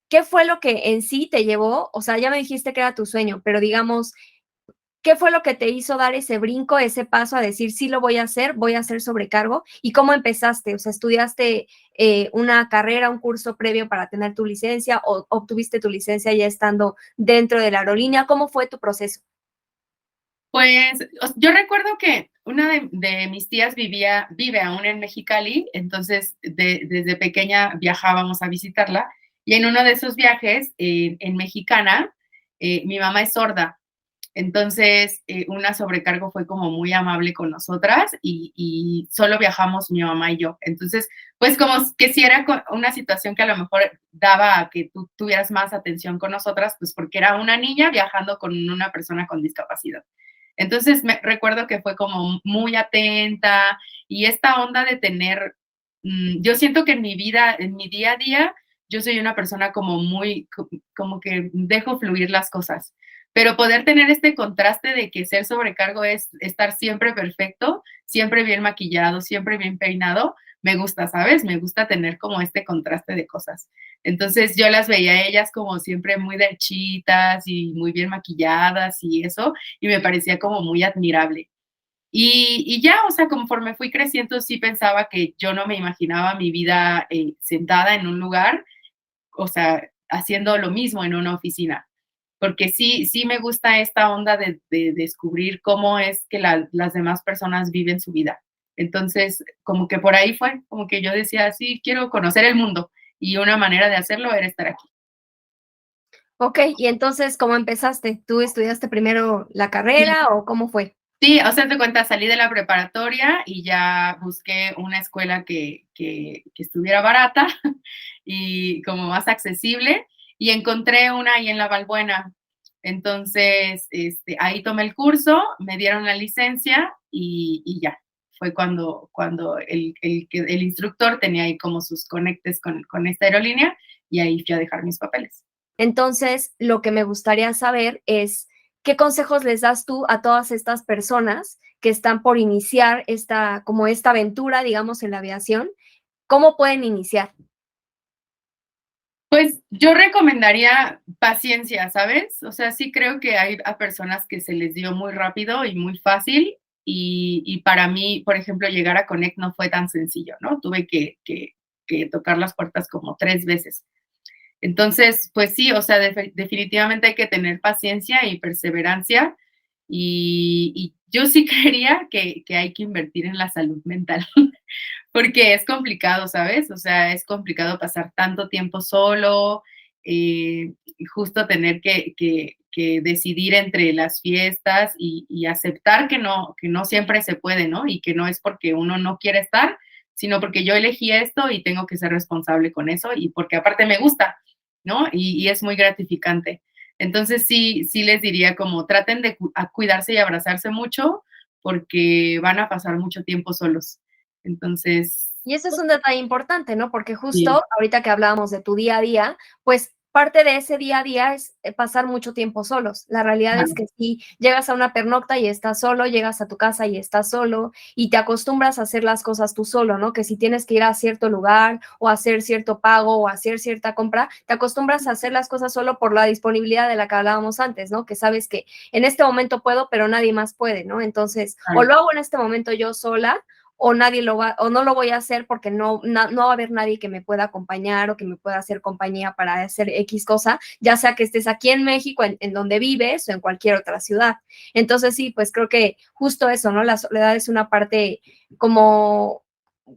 ¿Qué fue lo que en sí te llevó? O sea, ya me dijiste que era tu sueño, pero digamos, ¿qué fue lo que te hizo dar ese brinco, ese paso a decir, sí lo voy a hacer sobrecargo? ¿Y cómo empezaste? O sea, ¿estudiaste una carrera, un curso previo para tener tu licencia o obtuviste tu licencia ya estando dentro de la aerolínea? ¿Cómo fue tu proceso? Pues, yo recuerdo que una de mis tías vive aún en Mexicali, entonces desde pequeña viajábamos a visitarla, y en uno de esos viajes, en Mexicana, mi mamá es sorda. Entonces, una sobrecargo fue como muy amable con nosotras y solo viajamos mi mamá y yo. Entonces, pues como que si era una situación que a lo mejor daba a que tú tuvieras más atención con nosotras, pues porque era una niña viajando con una persona con discapacidad. Entonces, me recuerdo que fue como muy atenta y esta onda de tener, yo siento que en mi vida, en mi día a día, yo soy una persona como muy, como que dejo fluir las cosas. Pero poder tener este contraste de que ser sobrecargo es estar siempre perfecto, siempre bien maquillado, siempre bien peinado, me gusta, ¿sabes? Me gusta tener como este contraste de cosas. Entonces yo las veía a ellas como siempre muy derchitas y muy bien maquilladas y eso, y me parecía como muy admirable. Y ya, o sea, conforme fui creciendo, sí pensaba que yo no me imaginaba mi vida sentada en un lugar, o sea, haciendo lo mismo en una oficina porque sí me gusta esta onda de descubrir cómo es que las demás personas viven su vida. Entonces, como que por ahí fue, como que yo decía, sí, quiero conocer el mundo y una manera de hacerlo era estar aquí. Ok, y entonces, ¿cómo empezaste? ¿Tú estudiaste primero la Sí, carrera o cómo fue? sí, o sea, te cuenta, salí de la preparatoria y ya busqué una escuela que estuviera barata y como más accesible y encontré una ahí en La Balbuena. Entonces, ahí tomé el curso, me dieron la licencia y ya. Fue cuando el instructor tenía ahí como sus conectes con esta aerolínea y ahí fui a dejar mis papeles. Entonces, lo que me gustaría saber es, ¿qué consejos les das tú a todas estas personas que están por iniciar como esta aventura, digamos, en la aviación? ¿Cómo pueden iniciar? Pues yo recomendaría paciencia, ¿sabes? O sea, sí creo que hay a personas que se les dio muy rápido y muy fácil y para mí, por ejemplo, llegar a Connect no fue tan sencillo, ¿no? Tuve que tocar las puertas como 3 veces. Entonces, pues sí, o sea, definitivamente hay que tener paciencia y perseverancia y yo sí creería que hay que invertir en la salud mental. Porque es complicado, ¿sabes? O sea, es complicado pasar tanto tiempo solo, y justo tener que decidir entre las fiestas y aceptar que no siempre se puede, ¿no? Y que no es porque uno no quiere estar, sino porque yo elegí esto y tengo que ser responsable con eso y porque aparte me gusta, ¿no? Y es muy gratificante. Entonces sí les diría como traten de cuidarse y abrazarse mucho porque van a pasar mucho tiempo solos. Entonces, Y eso es un detalle importante, ¿no? Porque sí, justo ahorita que hablábamos de tu día a día, pues parte de ese día a día es pasar mucho tiempo solos. La realidad es Claro. que si llegas a una pernocta y estás solo, llegas a tu casa y estás solo y te acostumbras a hacer las cosas tú solo, ¿no? Que si tienes que ir a cierto lugar o hacer cierto pago o hacer cierta compra, te acostumbras a hacer las cosas solo por la disponibilidad de la que hablábamos antes, ¿no? Que sabes que en este momento puedo, pero nadie más puede, ¿no? Entonces, o Claro. lo hago en este momento yo sola o nadie lo va, o no lo voy a hacer porque no va a haber nadie que me pueda acompañar o que me pueda hacer compañía para hacer X cosa, ya sea que estés aquí en México, en donde vives o en cualquier otra ciudad. Entonces sí, pues creo que justo eso, ¿no? La soledad es una parte como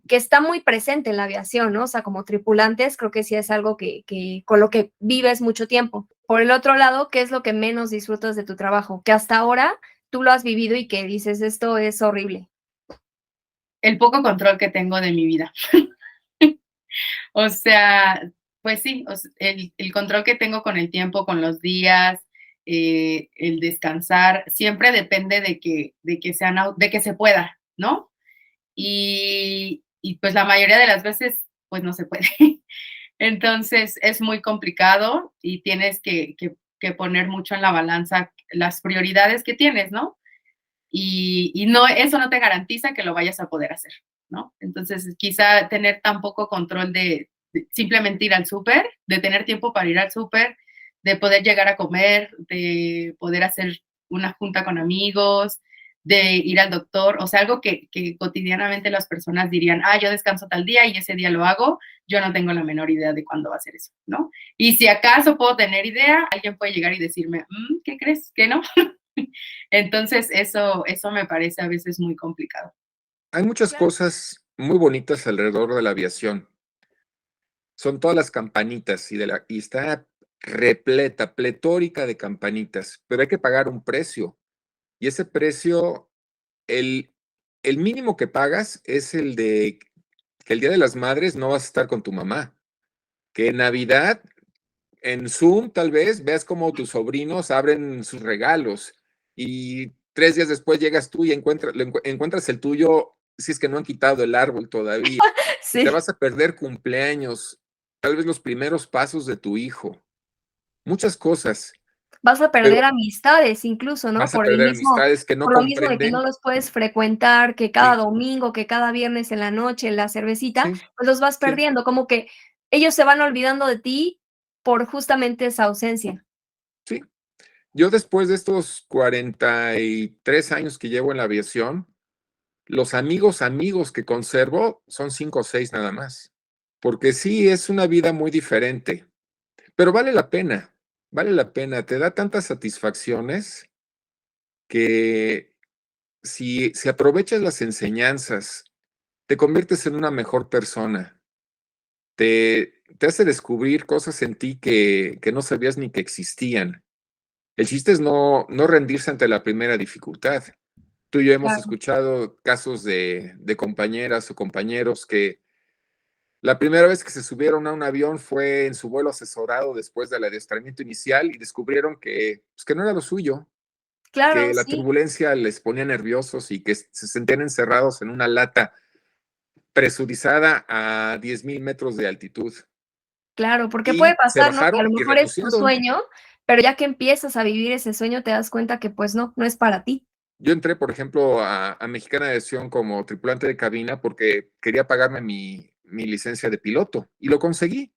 que está muy presente en la aviación, ¿no? O sea, como tripulantes, creo que sí es algo que con lo que vives mucho tiempo. Por el otro lado, ¿qué es lo que menos disfrutas de tu trabajo? Que hasta ahora tú lo has vivido y que dices, esto es horrible. El poco control que tengo de mi vida. O sea, pues sí, el control que tengo con el tiempo, con los días, el descansar, siempre depende de que se pueda, ¿no? Y pues la mayoría de las veces, pues no se puede. Entonces es muy complicado y tienes que poner mucho en la balanza las prioridades que tienes, ¿no? Y no, eso no te garantiza que lo vayas a poder hacer, ¿no? Entonces, quizá tener tan poco control de simplemente ir al súper, de tener tiempo para ir al súper, de poder llegar a comer, de poder hacer una junta con amigos, de ir al doctor, o sea, algo que cotidianamente las personas dirían, ah, yo descanso tal día y ese día lo hago, yo no tengo la menor idea de cuándo va a ser eso, ¿no? Y si acaso puedo tener idea, alguien puede llegar y decirme, ¿qué crees? ¿Que no? Entonces, eso me parece a veces muy complicado. Hay muchas Claro. cosas muy bonitas alrededor de la aviación. Son todas las campanitas y está repleta, pletórica de campanitas, pero hay que pagar un precio. Y ese precio, el, el mínimo que pagas es el de que el Día de las Madres no vas a estar con tu mamá, que en Navidad, en Zoom tal vez, veas cómo tus sobrinos abren sus regalos y 3 días después llegas tú y encuentras el tuyo, si es que no han quitado el árbol todavía. Y te Sí. vas a perder cumpleaños, tal vez los primeros pasos de tu hijo, muchas cosas, Vas a pero perder amistades incluso, ¿no? vas a perder amistades que no Por lo mismo de que no comprenden. los puedes frecuentar, que cada Sí, domingo, que cada viernes en la noche, la cervecita, sí, pues los vas sí, perdiendo, como que ellos se van olvidando de ti por justamente esa ausencia. sí. Yo después de estos 43 años que llevo en la aviación, los amigos que conservo son 5 o 6 nada más, porque sí es una vida muy diferente, pero vale la pena, te da tantas satisfacciones que si aprovechas las enseñanzas, te conviertes en una mejor persona, te hace descubrir cosas en ti que no sabías ni que existían. El chiste es no rendirse ante la primera dificultad. Tú y yo hemos Claro. escuchado casos de compañeras o compañeros que la primera vez que se subieron a un avión fue en su vuelo asesorado después del adiestramiento inicial y descubrieron pues, que no era lo suyo, Claro, que la sí, turbulencia les ponía nerviosos y que se sentían encerrados en una lata presurizada a 10,000 metros de altitud. claro, porque puede Y se pasar, ¿no? Que a bajaron lo y mejor es tu repusieron. sueño, pero ya que empiezas a vivir ese sueño, te das cuenta que, pues no es para ti. Yo entré, por ejemplo, a Mexicana de Aviación como tripulante de cabina porque quería pagarme mi licencia de piloto y lo conseguí.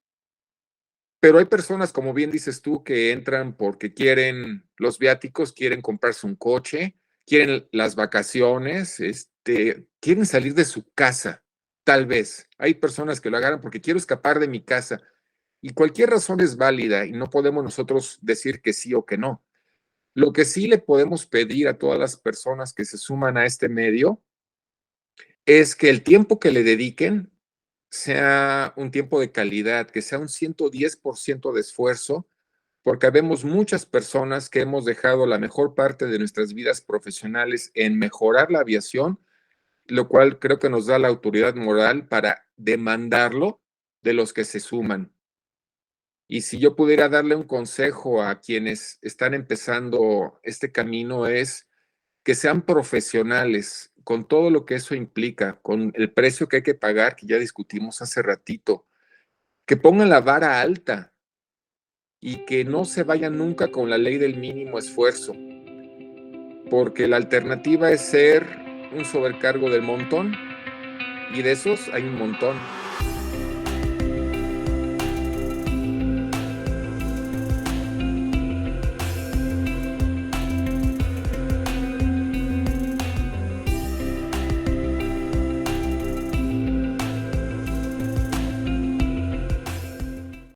Pero hay personas, como bien dices tú, que entran porque quieren los viáticos, quieren comprarse un coche, quieren las vacaciones, quieren salir de su casa, tal vez. Hay personas que lo agarran porque quiero escapar de mi casa. Y cualquier razón es válida y no podemos nosotros decir que sí o que no. Lo que sí le podemos pedir a todas las personas que se suman a este medio es que el tiempo que le dediquen sea un tiempo de calidad, que sea un 110% de esfuerzo, porque vemos muchas personas que hemos dejado la mejor parte de nuestras vidas profesionales en mejorar la aviación, lo cual creo que nos da la autoridad moral para demandarlo de los que se suman. Y si yo pudiera darle un consejo a quienes están empezando este camino es que sean profesionales con todo lo que eso implica, con el precio que hay que pagar, que ya discutimos hace ratito, que pongan la vara alta, y que no se vayan nunca con la ley del mínimo esfuerzo, porque la alternativa es ser un sobrecargo del montón, y de esos hay un montón.